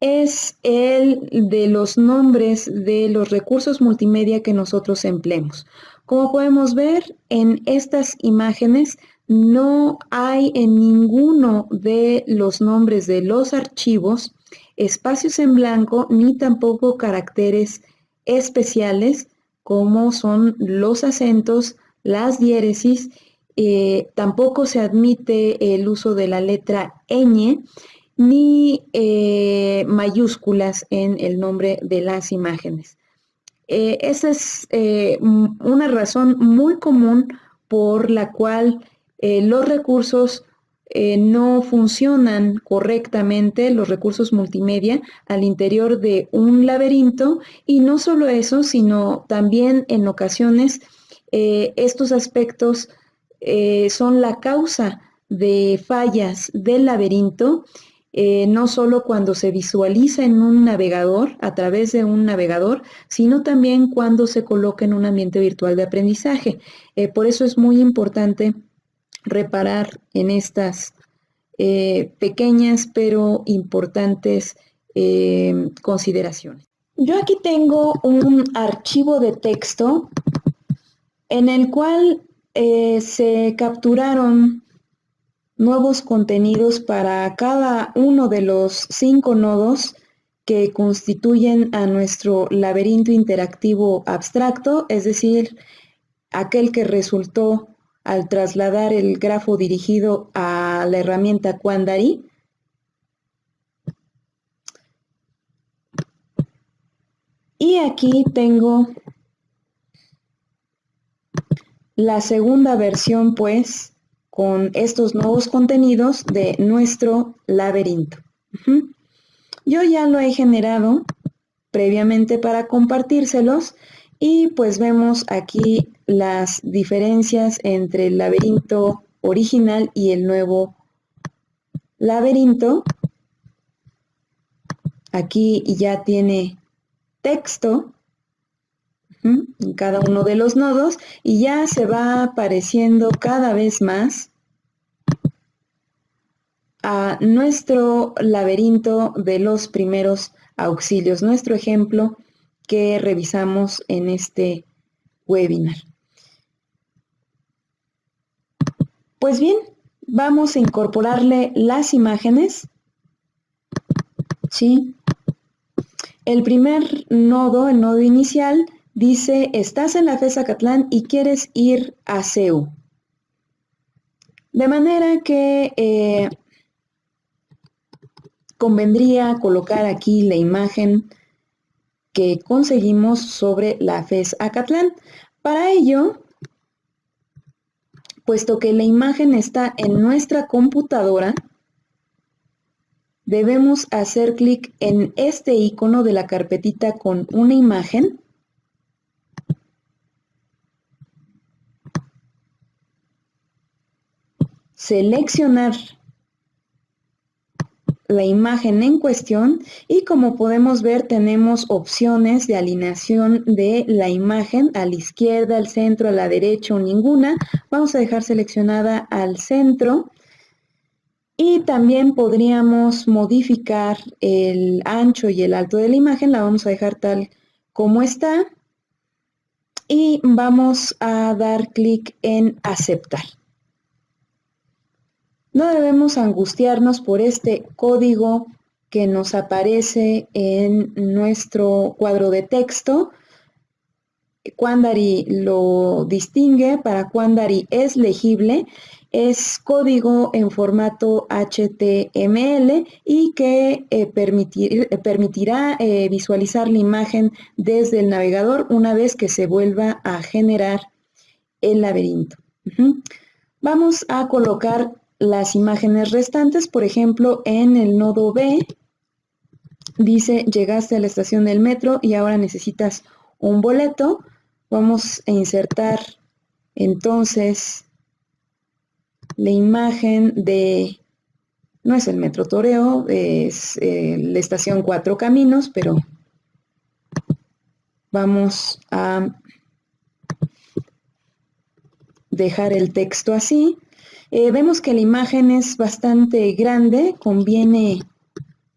es el de los nombres de los recursos multimedia que nosotros empleemos. Como podemos ver en estas imágenes, no hay en ninguno de los nombres de los archivos espacios en blanco ni tampoco caracteres especiales como son los acentos, las diéresis. Tampoco se admite el uso de la letra ñ ni mayúsculas en el nombre de las imágenes. Esa es una razón muy común por la cual los recursos no funcionan correctamente, los recursos multimedia al interior de un laberinto, y no solo eso, sino también en ocasiones estos aspectos son la causa de fallas del laberinto, no solo cuando se visualiza en un navegador, a través de un navegador, sino también cuando se coloca en un ambiente virtual de aprendizaje. Por eso es muy importante reparar en estas pequeñas pero importantes consideraciones. Yo aquí tengo un archivo de texto en el cual se capturaron nuevos contenidos para cada uno de los 5 nodos que constituyen a nuestro laberinto interactivo abstracto, es decir, aquel que resultó al trasladar el grafo dirigido a la herramienta Quandary. Y aquí tengo la segunda versión, pues, con estos nuevos contenidos de nuestro laberinto. Yo ya lo he generado previamente para compartírselos y pues vemos aquí las diferencias entre el laberinto original y el nuevo laberinto. Aquí ya tiene texto en cada uno de los nodos y ya se va apareciendo cada vez más a nuestro laberinto de los primeros auxilios, nuestro ejemplo que revisamos en este webinar. Pues bien, vamos a incorporarle las imágenes. ¿Sí? El primer nodo, el nodo inicial, dice, estás en la FES Acatlán y quieres ir a CEU. De manera que convendría colocar aquí la imagen que conseguimos sobre la FES Acatlán. Para ello, Puesto que la imagen está en nuestra computadora, debemos hacer clic en este icono de la carpetita con una imagen. Seleccionar la imagen en cuestión y como podemos ver tenemos opciones de alineación de la imagen a la izquierda, al centro, a la derecha o ninguna. Vamos a dejar seleccionada al centro y también podríamos modificar el ancho y el alto de la imagen. La vamos a dejar tal como está y vamos a dar clic en aceptar. No debemos angustiarnos por este código que nos aparece en nuestro cuadro de texto. Quandary lo distingue, para Quandary es legible, es código en formato HTML y que permitirá visualizar la imagen desde el navegador una vez que se vuelva a generar el laberinto. Vamos a colocar las imágenes restantes, por ejemplo, en el nodo B, dice, llegaste a la estación del metro y ahora necesitas un boleto. Vamos a insertar entonces la imagen de, no es el Metro Toreo, es la estación Cuatro Caminos, pero vamos a dejar el texto así. Vemos que la imagen es bastante grande, conviene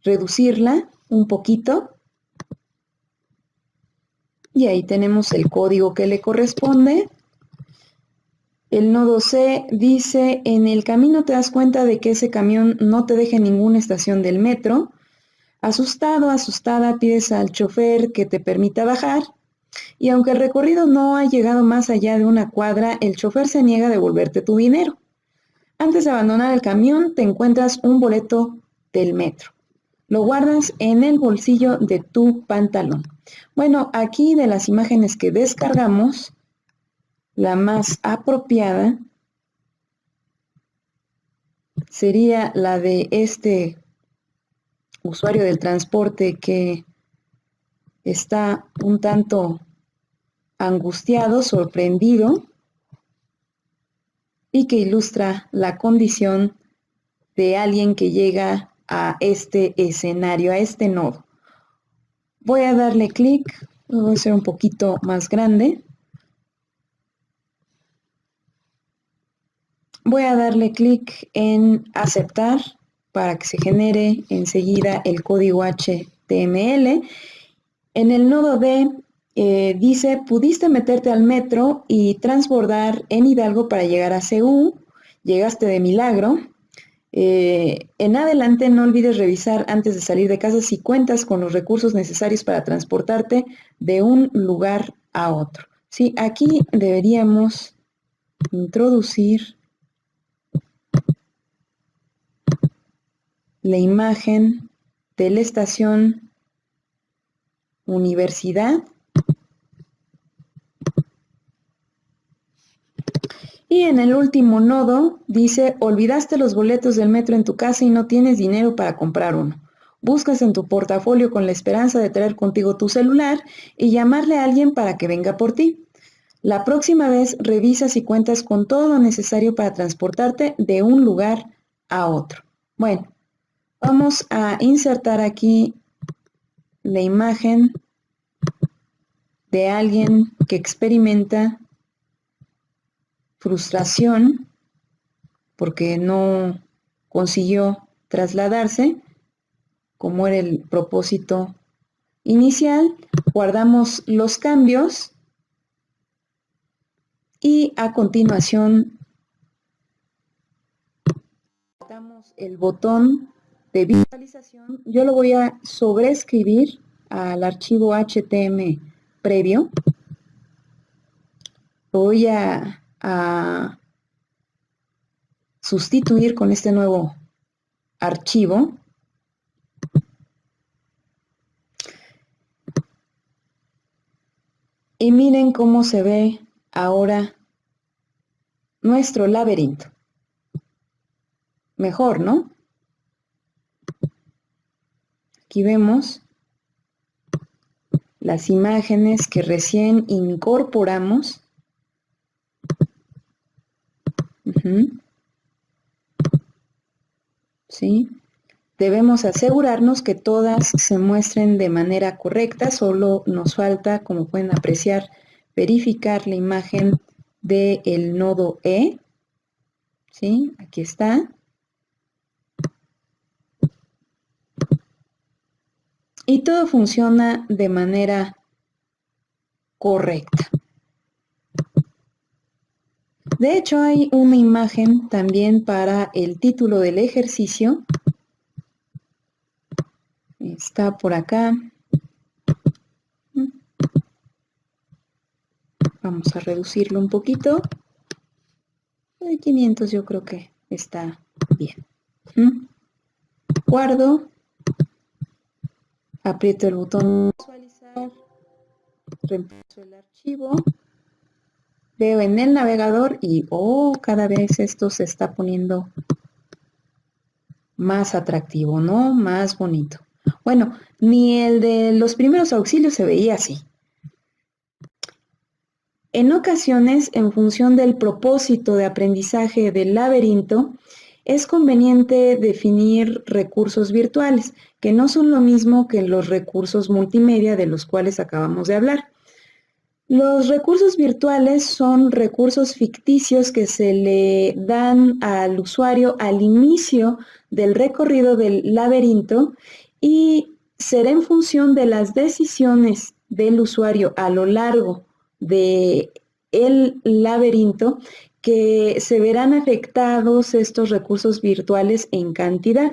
reducirla un poquito. Y ahí tenemos el código que le corresponde. El nodo C dice, en el camino te das cuenta de que ese camión no te deja en ninguna estación del metro. Asustado, asustada, pides al chofer que te permita bajar. Y aunque el recorrido no ha llegado más allá de una cuadra, el chofer se niega a devolverte tu dinero. Antes de abandonar el camión, te encuentras un boleto del metro. Lo guardas en el bolsillo de tu pantalón. Bueno, aquí de las imágenes que descargamos, la más apropiada sería la de este usuario del transporte que está un tanto angustiado, sorprendido, y que ilustra la condición de alguien que llega a este escenario, a este nodo. Voy a darle clic, voy a hacer un poquito más grande. Voy a darle clic en aceptar para que se genere enseguida el código HTML. En el nodo D dice, pudiste meterte al metro y transbordar en Hidalgo para llegar a CU, llegaste de milagro. En adelante no olvides revisar antes de salir de casa si cuentas con los recursos necesarios para transportarte de un lugar a otro. Sí, aquí deberíamos introducir la imagen de la estación Universidad y en el último nodo dice, olvidaste los boletos del metro en tu casa y no tienes dinero para comprar uno. Buscas en tu portafolio con la esperanza de traer contigo tu celular y llamarle a alguien para que venga por ti. La próxima vez revisa si cuentas con todo lo necesario para transportarte de un lugar a otro. Bueno, vamos a insertar aquí la imagen de alguien que experimenta frustración porque no consiguió trasladarse como era el propósito inicial. Guardamos los cambios y a continuación damos el botón de visualización. Yo lo voy a sobreescribir al archivo HTML previo. Lo voy a sustituir con este nuevo archivo. Y miren cómo se ve ahora nuestro laberinto. Mejor, ¿no? Aquí vemos las imágenes que recién incorporamos. ¿Sí? Debemos asegurarnos que todas se muestren de manera correcta. Solo nos falta, como pueden apreciar, verificar la imagen del nodo E. ¿Sí? Aquí está. Y todo funciona de manera correcta. De hecho, hay una imagen también para el título del ejercicio. Está por acá. Vamos a reducirlo un poquito. De 500 yo creo que está bien. Guardo. Aprieto el botón visualizar. Reemplazo el archivo. Veo en el navegador y cada vez esto se está poniendo más atractivo, ¿no? Más bonito. Bueno, ni el de los primeros auxilios se veía así. En ocasiones, en función del propósito de aprendizaje del laberinto, es conveniente definir recursos virtuales, que no son lo mismo que los recursos multimedia de los cuales acabamos de hablar. Los recursos virtuales son recursos ficticios que se le dan al usuario al inicio del recorrido del laberinto y será en función de las decisiones del usuario a lo largo del laberinto que se verán afectados estos recursos virtuales en cantidad.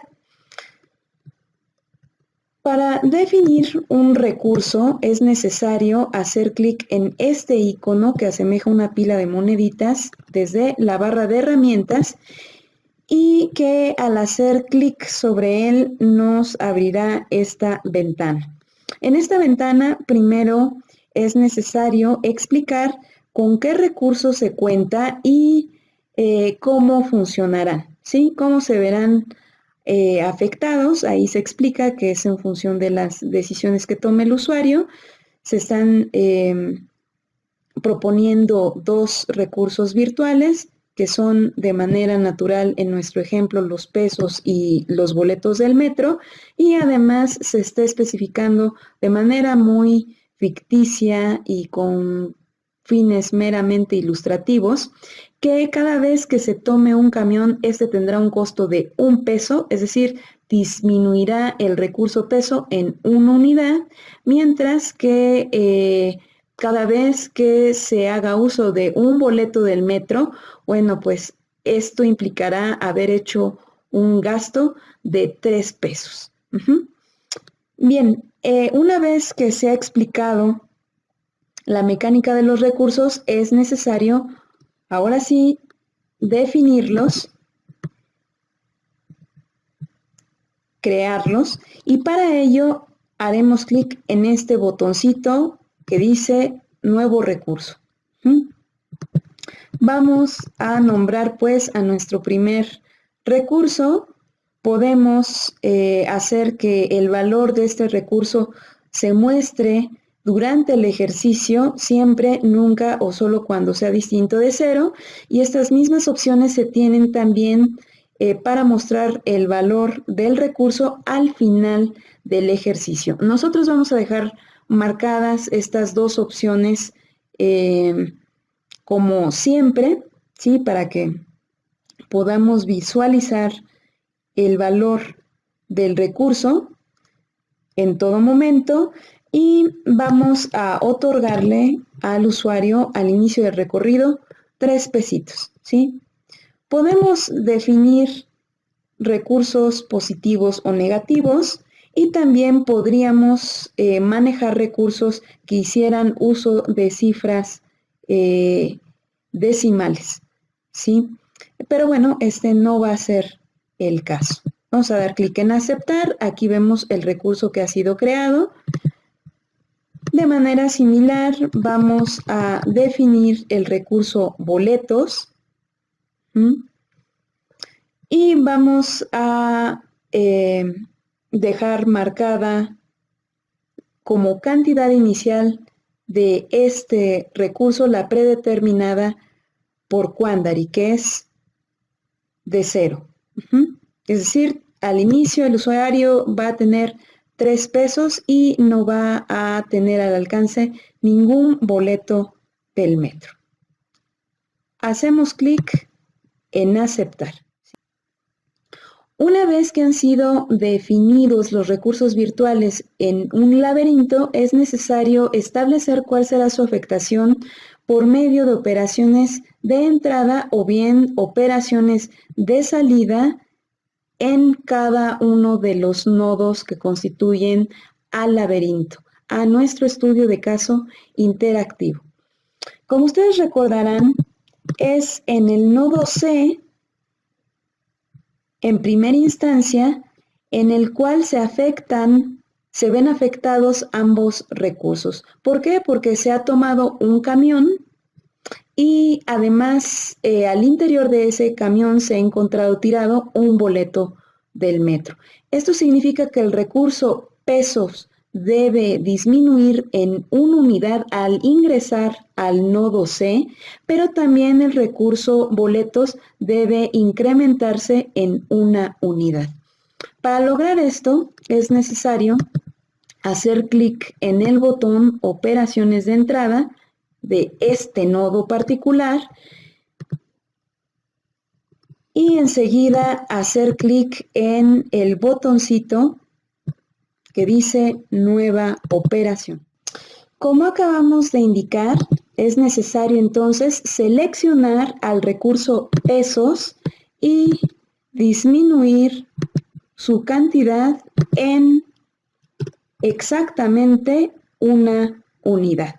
Para definir un recurso es necesario hacer clic en este icono que asemeja una pila de moneditas desde la barra de herramientas y que al hacer clic sobre él nos abrirá esta ventana. En esta ventana primero es necesario explicar con qué recursos se cuenta y cómo funcionarán, ¿sí? Cómo se verán afectados. Ahí se explica que es en función de las decisiones que tome el usuario. Se están proponiendo dos recursos virtuales que son de manera natural, en nuestro ejemplo, los pesos y los boletos del metro, y además se está especificando de manera muy ficticia y con fines meramente ilustrativos, que cada vez que se tome un camión, este tendrá un costo de 1 peso, es decir, disminuirá el recurso peso en 1 unidad, mientras que cada vez que se haga uso de un boleto del metro, bueno, pues esto implicará haber hecho un gasto de 3 pesos. Bien, una vez que se ha explicado la mecánica de los recursos, es necesario, ahora sí, definirlos, crearlos, y para ello haremos clic en este botoncito que dice Nuevo recurso. Vamos a nombrar pues a nuestro primer recurso. Podemos hacer que el valor de este recurso se muestre durante el ejercicio, siempre, nunca o solo cuando sea distinto de 0. Y estas mismas opciones se tienen también para mostrar el valor del recurso al final del ejercicio. Nosotros vamos a dejar marcadas estas dos opciones como siempre, ¿sí? Para que podamos visualizar el valor del recurso en todo momento, y vamos a otorgarle al usuario al inicio del recorrido 3 pesitos, ¿sí? Podemos definir recursos positivos o negativos, y también podríamos manejar recursos que hicieran uso de cifras decimales, ¿sí? Pero bueno, este no va a ser el caso. Vamos a dar clic en aceptar. Aquí vemos el recurso que ha sido creado. De manera similar, vamos a definir el recurso boletos. ¿Mm? Y vamos a dejar marcada como cantidad inicial de este recurso la predeterminada por Quandary, que es de 0. Es decir, al inicio el usuario va a tener 3 pesos y no va a tener al alcance ningún boleto del metro. Hacemos clic en aceptar. Una vez que han sido definidos los recursos virtuales en un laberinto, es necesario establecer cuál será su afectación por medio de operaciones de entrada o bien operaciones de salida en cada uno de los nodos que constituyen al laberinto, a nuestro estudio de caso interactivo. Como ustedes recordarán, es en el nodo C, en primera instancia, en el cual se ven afectados ambos recursos. ¿Por qué? Porque se ha tomado un camión y además al interior de ese camión se ha encontrado tirado un boleto del metro. Esto significa que el recurso pesos debe disminuir en una unidad al ingresar al nodo C, pero también el recurso boletos debe incrementarse en una unidad. Para lograr esto es necesario hacer clic en el botón Operaciones de entrada de este nodo particular y enseguida hacer clic en el botoncito que dice Nueva operación. Como acabamos de indicar, es necesario entonces seleccionar al recurso pesos y disminuir su cantidad en exactamente una unidad.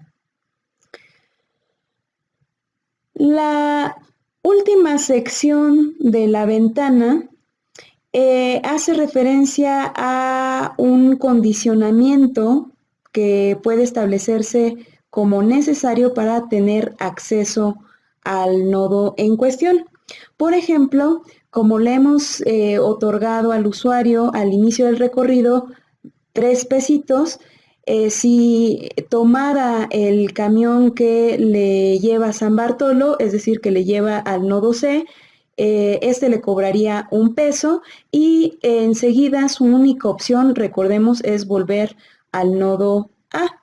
La última sección de la ventana hace referencia a un condicionamiento que puede establecerse como necesario para tener acceso al nodo en cuestión. Por ejemplo, como le hemos otorgado al usuario al inicio del recorrido 3 pesitos, si tomara el camión que le lleva a San Bartolo, es decir, que le lleva al nodo C, este le cobraría 1 peso y enseguida su única opción, recordemos, es volver al nodo A.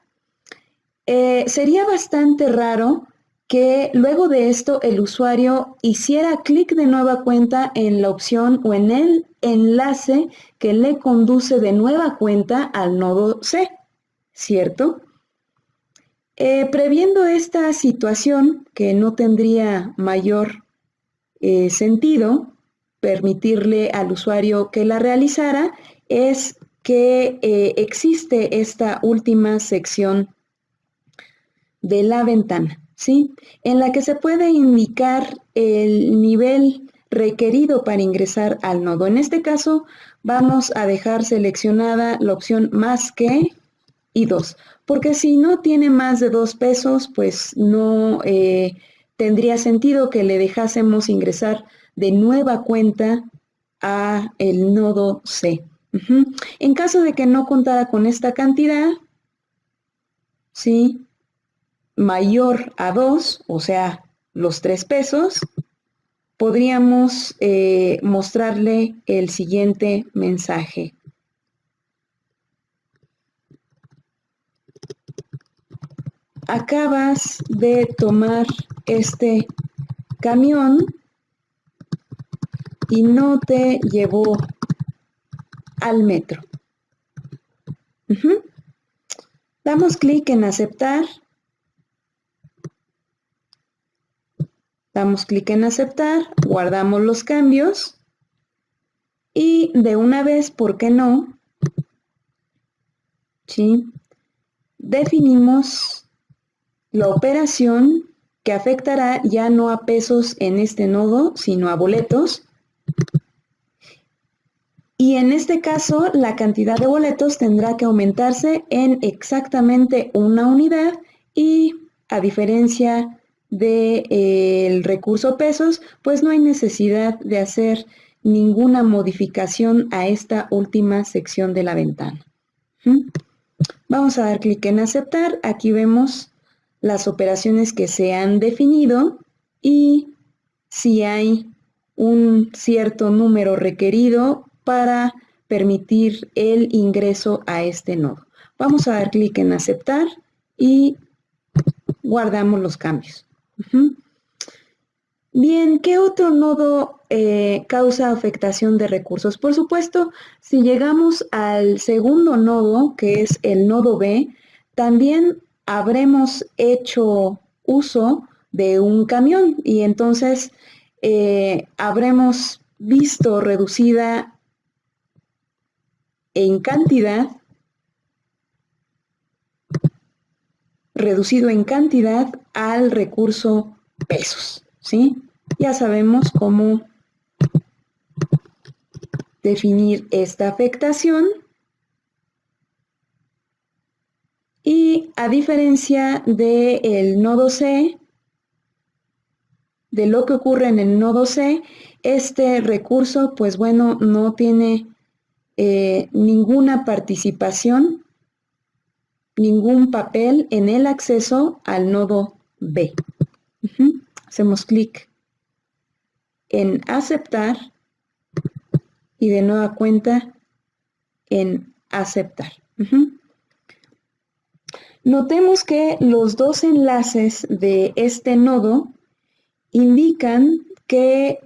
Sería bastante raro que luego de esto el usuario hiciera clic de nueva cuenta en la opción o en el enlace que le conduce de nueva cuenta al nodo C, ¿cierto? Previendo esta situación, que no tendría mayor sentido permitirle al usuario que la realizara, es que existe esta última sección de la ventana, ¿sí? En la que se puede indicar el nivel requerido para ingresar al nodo. En este caso, vamos a dejar seleccionada la opción más que y 2, porque si no tiene más de 2 pesos, pues no tendría sentido que le dejásemos ingresar de nueva cuenta a el nodo C. En caso de que no contara con esta cantidad, ¿sí?, mayor a 2, o sea, los 3 pesos, podríamos mostrarle el siguiente mensaje. Acabas de tomar este camión y no te llevó al metro. Damos clic en aceptar. Damos clic en aceptar, guardamos los cambios y de una vez, ¿por qué no? ¿Sí? Definimos la operación que afectará ya no a pesos en este nodo, sino a boletos. Y en este caso, la cantidad de boletos tendrá que aumentarse en exactamente una unidad y, a diferencia del recurso pesos, pues no hay necesidad de hacer ninguna modificación a esta última sección de la ventana. Vamos a dar clic en aceptar. Aquí vemos las operaciones que se han definido y si hay un cierto número requerido para permitir el ingreso a este nodo. Vamos a dar clic en aceptar y guardamos los cambios. Bien, ¿qué otro nodo causa afectación de recursos? Por supuesto, si llegamos al segundo nodo, que es el nodo B, también habremos hecho uso de un camión y entonces habremos visto reducido en cantidad al recurso pesos, ¿sí? Ya sabemos cómo definir esta afectación y a diferencia del nodo C, de lo que ocurre en el nodo C, este recurso, pues bueno, no tiene ninguna participación, ningún papel en el acceso al nodo B. Hacemos clic en aceptar y de nueva cuenta en aceptar. Notemos que los dos enlaces de este nodo indican que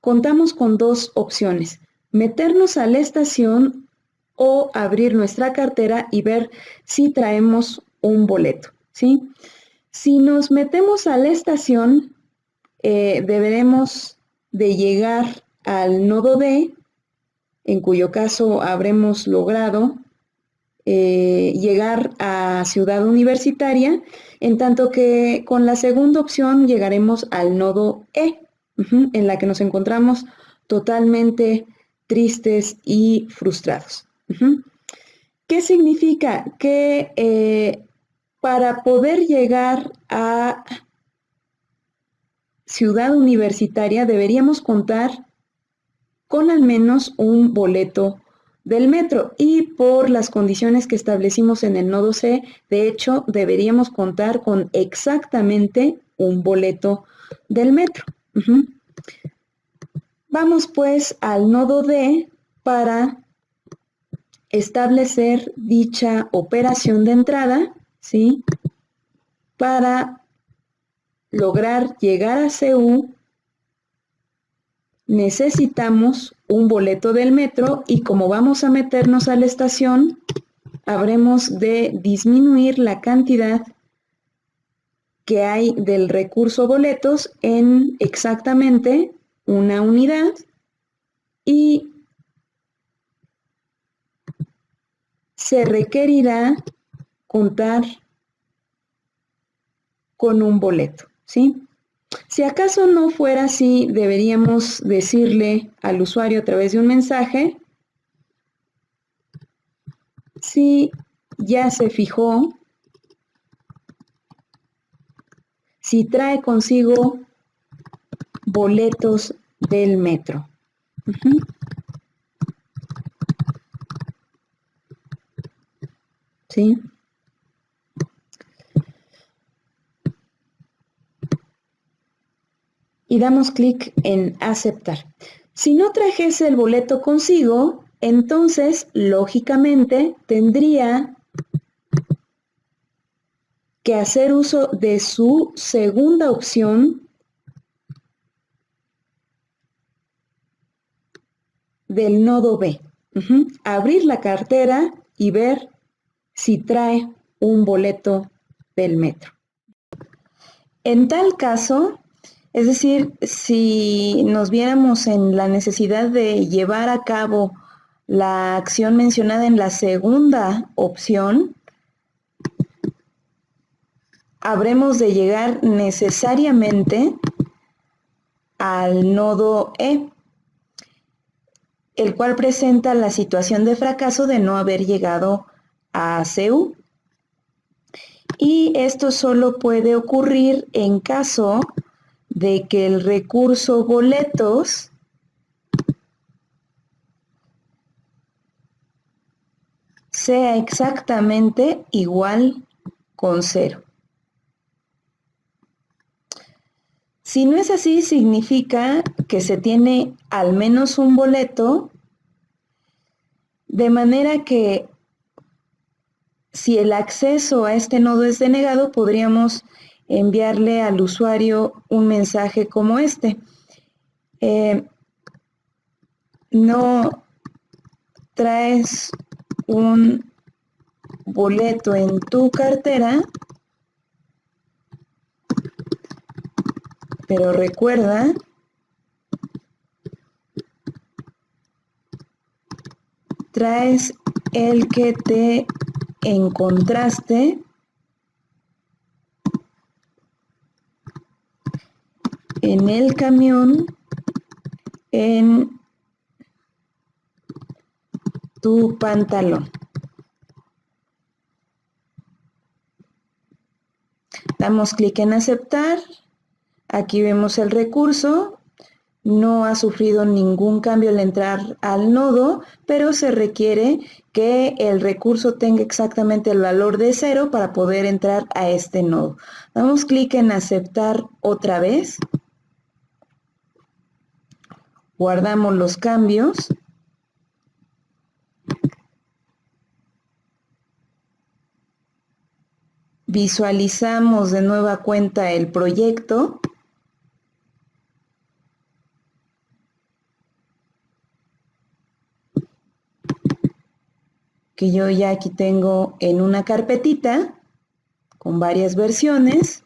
contamos con dos opciones: meternos a la estación o abrir nuestra cartera y ver si traemos un boleto, ¿sí? Si nos metemos a la estación, deberemos de llegar al nodo D, en cuyo caso habremos logrado llegar a Ciudad Universitaria, en tanto que con la segunda opción llegaremos al nodo E, en la que nos encontramos totalmente tristes y frustrados. ¿Qué significa? Que para poder llegar a Ciudad Universitaria deberíamos contar con al menos un boleto del metro y por las condiciones que establecimos en el nodo C, de hecho, deberíamos contar con exactamente un boleto del metro. Vamos pues al nodo D para establecer dicha operación de entrada, ¿sí? Para lograr llegar a CU necesitamos un boleto del metro y como vamos a meternos a la estación, habremos de disminuir la cantidad que hay del recurso boletos en exactamente una unidad y se requerirá contar con un boleto, ¿sí? Si acaso no fuera así, deberíamos decirle al usuario a través de un mensaje si ya se fijó, si trae consigo boletos del metro. ¿Sí? Y damos clic en aceptar. Si no trajese el boleto consigo, entonces, lógicamente, tendría que hacer uso de su segunda opción del nodo B. Abrir la cartera y ver si trae un boleto del metro. En tal caso, es decir, si nos viéramos en la necesidad de llevar a cabo la acción mencionada en la segunda opción, habremos de llegar necesariamente al nodo E, el cual presenta la situación de fracaso de no haber llegado a CU. Y esto solo puede ocurrir en caso de que el recurso boletos sea exactamente igual con 0. Si no es así, significa que se tiene al menos un boleto, de manera que si el acceso a este nodo es denegado, podríamos enviarle al usuario un mensaje como este. No traes un boleto en tu cartera, pero recuerda traes el que te encontraste en el camión en tu pantalón. Damos clic en aceptar. Aquí vemos el recurso. No ha sufrido ningún cambio al entrar al nodo, pero se requiere que el recurso tenga exactamente el valor de 0 para poder entrar a este nodo. Damos clic en aceptar otra vez. Guardamos los cambios. Visualizamos de nueva cuenta el proyecto. Que yo ya aquí tengo en una carpetita con varias versiones.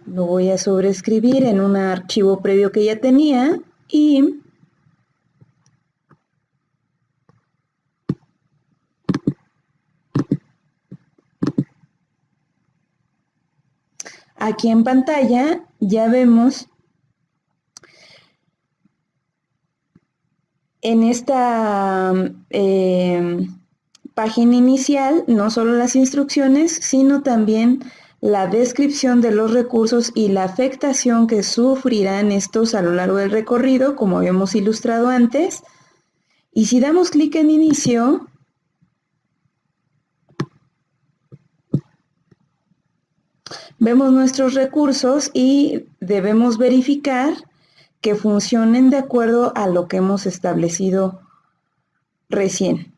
Lo voy a sobreescribir en un archivo previo que ya tenía y aquí en pantalla ya vemos en esta página inicial no solo las instrucciones, sino también la descripción de los recursos y la afectación que sufrirán estos a lo largo del recorrido, como habíamos ilustrado antes. Y si damos clic en inicio, vemos nuestros recursos y debemos verificar que funcionen de acuerdo a lo que hemos establecido recién.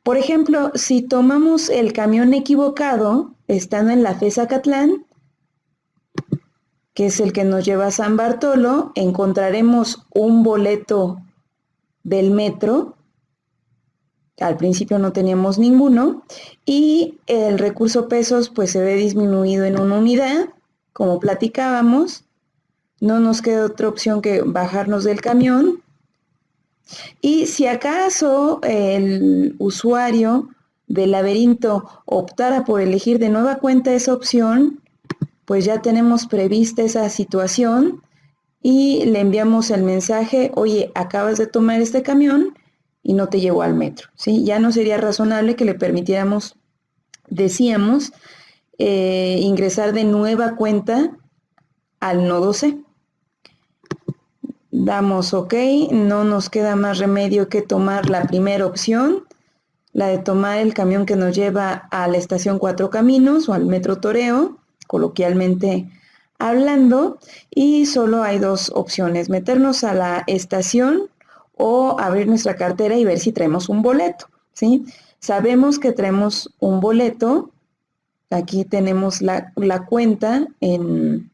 Por ejemplo, si tomamos el camión equivocado, estando en la FES Zacatlán, que es el que nos lleva a San Bartolo, encontraremos un boleto del metro. Al principio no teníamos ninguno y el recurso pesos pues se ve disminuido en una unidad, como platicábamos. No nos queda otra opción que bajarnos del camión. Y si acaso el usuario del laberinto optara por elegir de nueva cuenta esa opción, pues ya tenemos prevista esa situación y le enviamos el mensaje: oye, acabas de tomar este camión y no te llegó al metro, ¿sí? Ya no sería razonable que le permitiéramos, decíamos, ingresar de nueva cuenta al nodo C. Damos OK, no nos queda más remedio que tomar la primera opción, la de tomar el camión que nos lleva a la estación Cuatro Caminos o al Metro Toreo, coloquialmente hablando, y solo hay dos opciones: meternos a la estación o abrir nuestra cartera y ver si traemos un boleto, ¿sí? Sabemos que traemos un boleto. Aquí tenemos la cuenta en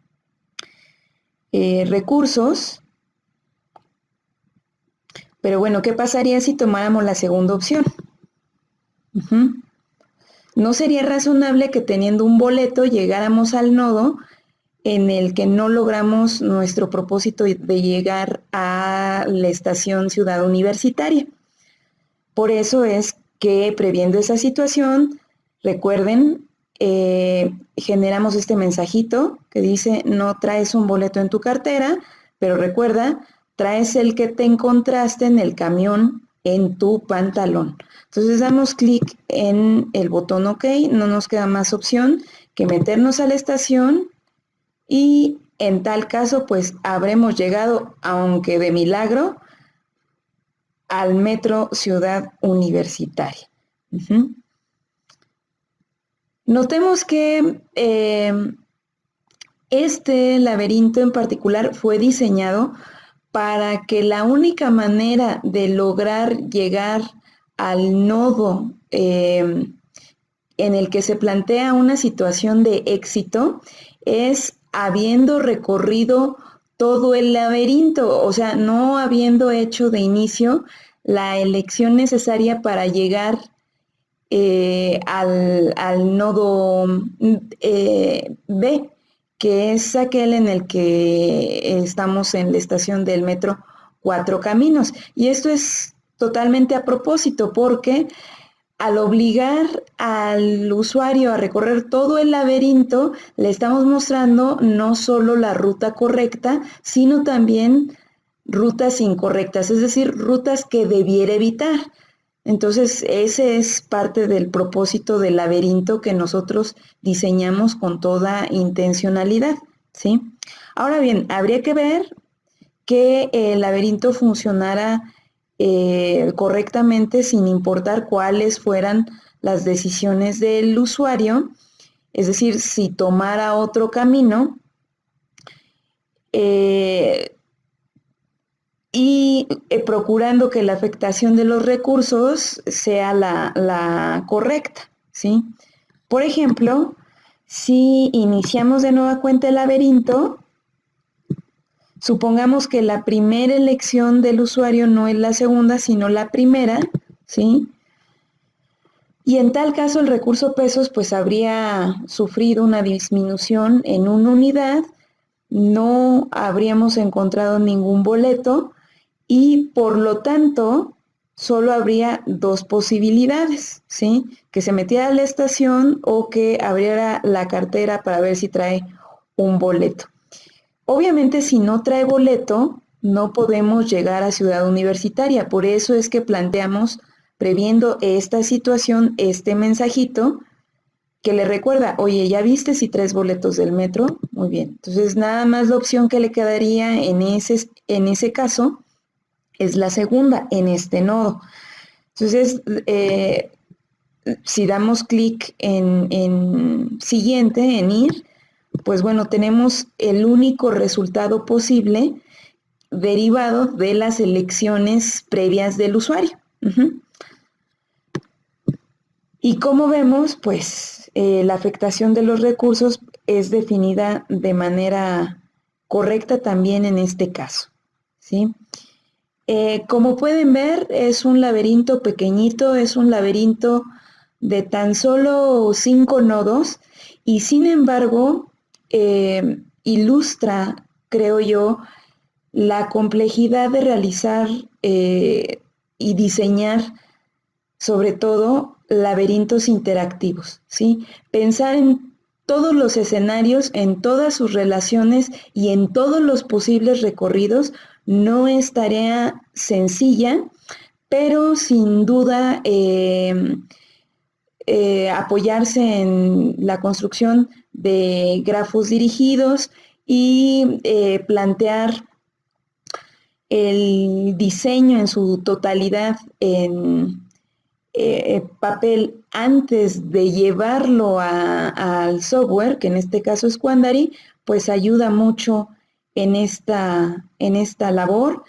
recursos. Pero bueno, ¿qué pasaría si tomáramos la segunda opción? No sería razonable que teniendo un boleto llegáramos al nodo en el que no logramos nuestro propósito de llegar a la estación Ciudad Universitaria. Por eso es que, previendo esa situación, recuerden, generamos este mensajito que dice: no traes un boleto en tu cartera, pero recuerda, traes el que te encontraste en el camión en tu pantalón. Entonces damos clic en el botón OK, no nos queda más opción que meternos a la estación y en tal caso pues habremos llegado, aunque de milagro, al Metro Ciudad Universitaria. Notemos que este laberinto en particular fue diseñado para que la única manera de lograr llegar al nodo en el que se plantea una situación de éxito es habiendo recorrido todo el laberinto, o sea, no habiendo hecho de inicio la elección necesaria para llegar al nodo B, que es aquel en el que estamos en la estación del metro Cuatro Caminos. Y esto es totalmente a propósito porque al obligar al usuario a recorrer todo el laberinto, le estamos mostrando no solo la ruta correcta, sino también rutas incorrectas, es decir, rutas que debiera evitar. Entonces, ese es parte del propósito del laberinto que nosotros diseñamos con toda intencionalidad, ¿sí? Ahora bien, habría que ver que el laberinto funcionara correctamente sin importar cuáles fueran las decisiones del usuario, es decir, si tomara otro camino, y procurando que la afectación de los recursos sea la correcta, ¿sí? Por ejemplo, si iniciamos de nueva cuenta el laberinto, supongamos que la primera elección del usuario no es la segunda, sino la primera, ¿sí? Y en tal caso el recurso pesos pues habría sufrido una disminución en una unidad, no habríamos encontrado ningún boleto, y por lo tanto solo habría dos posibilidades, ¿sí? Que se metiera a la estación o que abriera la cartera para ver si trae un boleto. Obviamente si no trae boleto no podemos llegar a Ciudad Universitaria, por eso es que planteamos, previendo esta situación, este mensajito que le recuerda, oye, ¿ya viste si traes boletos del metro? Muy bien, entonces nada más la opción que le quedaría en ese caso es la segunda en este nodo. Entonces, si damos clic en siguiente, en ir, pues bueno, tenemos el único resultado posible derivado de las elecciones previas del usuario. Y como vemos, pues la afectación de los recursos es definida de manera correcta también en este caso, ¿sí? Como pueden ver, es un laberinto pequeñito, es un laberinto de tan solo 5 nodos y sin embargo ilustra, creo yo, la complejidad de realizar y diseñar sobre todo laberintos interactivos, ¿sí? Pensar en todos los escenarios, en todas sus relaciones y en todos los posibles recorridos no es tarea sencilla, pero sin duda apoyarse en la construcción de grafos dirigidos y plantear el diseño en su totalidad en papel antes de llevarlo al software, que en este caso es Quandary, pues ayuda mucho en esta labor.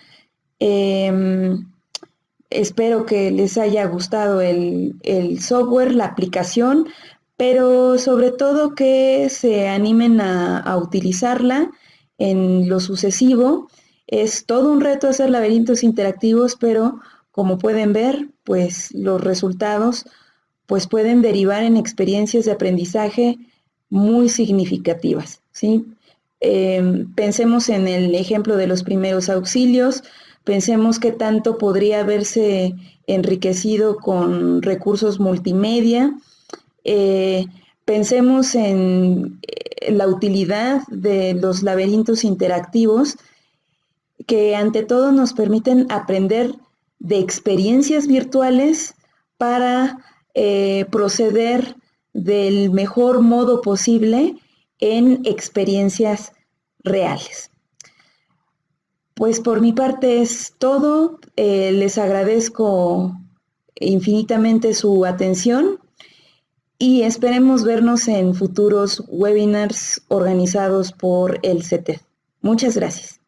Espero que les haya gustado el software, la aplicación, pero sobre todo que se animen a utilizarla en lo sucesivo. Es todo un reto hacer laberintos interactivos, pero como pueden ver, pues los resultados pues pueden derivar en experiencias de aprendizaje muy significativas, ¿sí? Pensemos en el ejemplo de los primeros auxilios, pensemos qué tanto podría haberse enriquecido con recursos multimedia, pensemos en la utilidad de los laberintos interactivos que ante todo nos permiten aprender de experiencias virtuales para proceder del mejor modo posible en experiencias reales. Pues por mi parte es todo. Les agradezco infinitamente su atención y esperemos vernos en futuros webinars organizados por el CETED. Muchas gracias.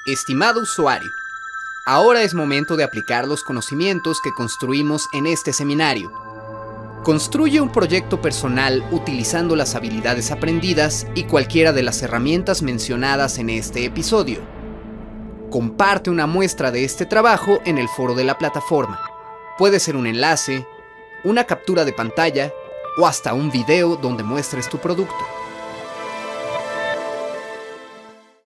Estimado usuario, ahora es momento de aplicar los conocimientos que construimos en este seminario. Construye un proyecto personal utilizando las habilidades aprendidas y cualquiera de las herramientas mencionadas en este episodio. Comparte una muestra de este trabajo en el foro de la plataforma. Puede ser un enlace, una captura de pantalla o hasta un video donde muestres tu producto.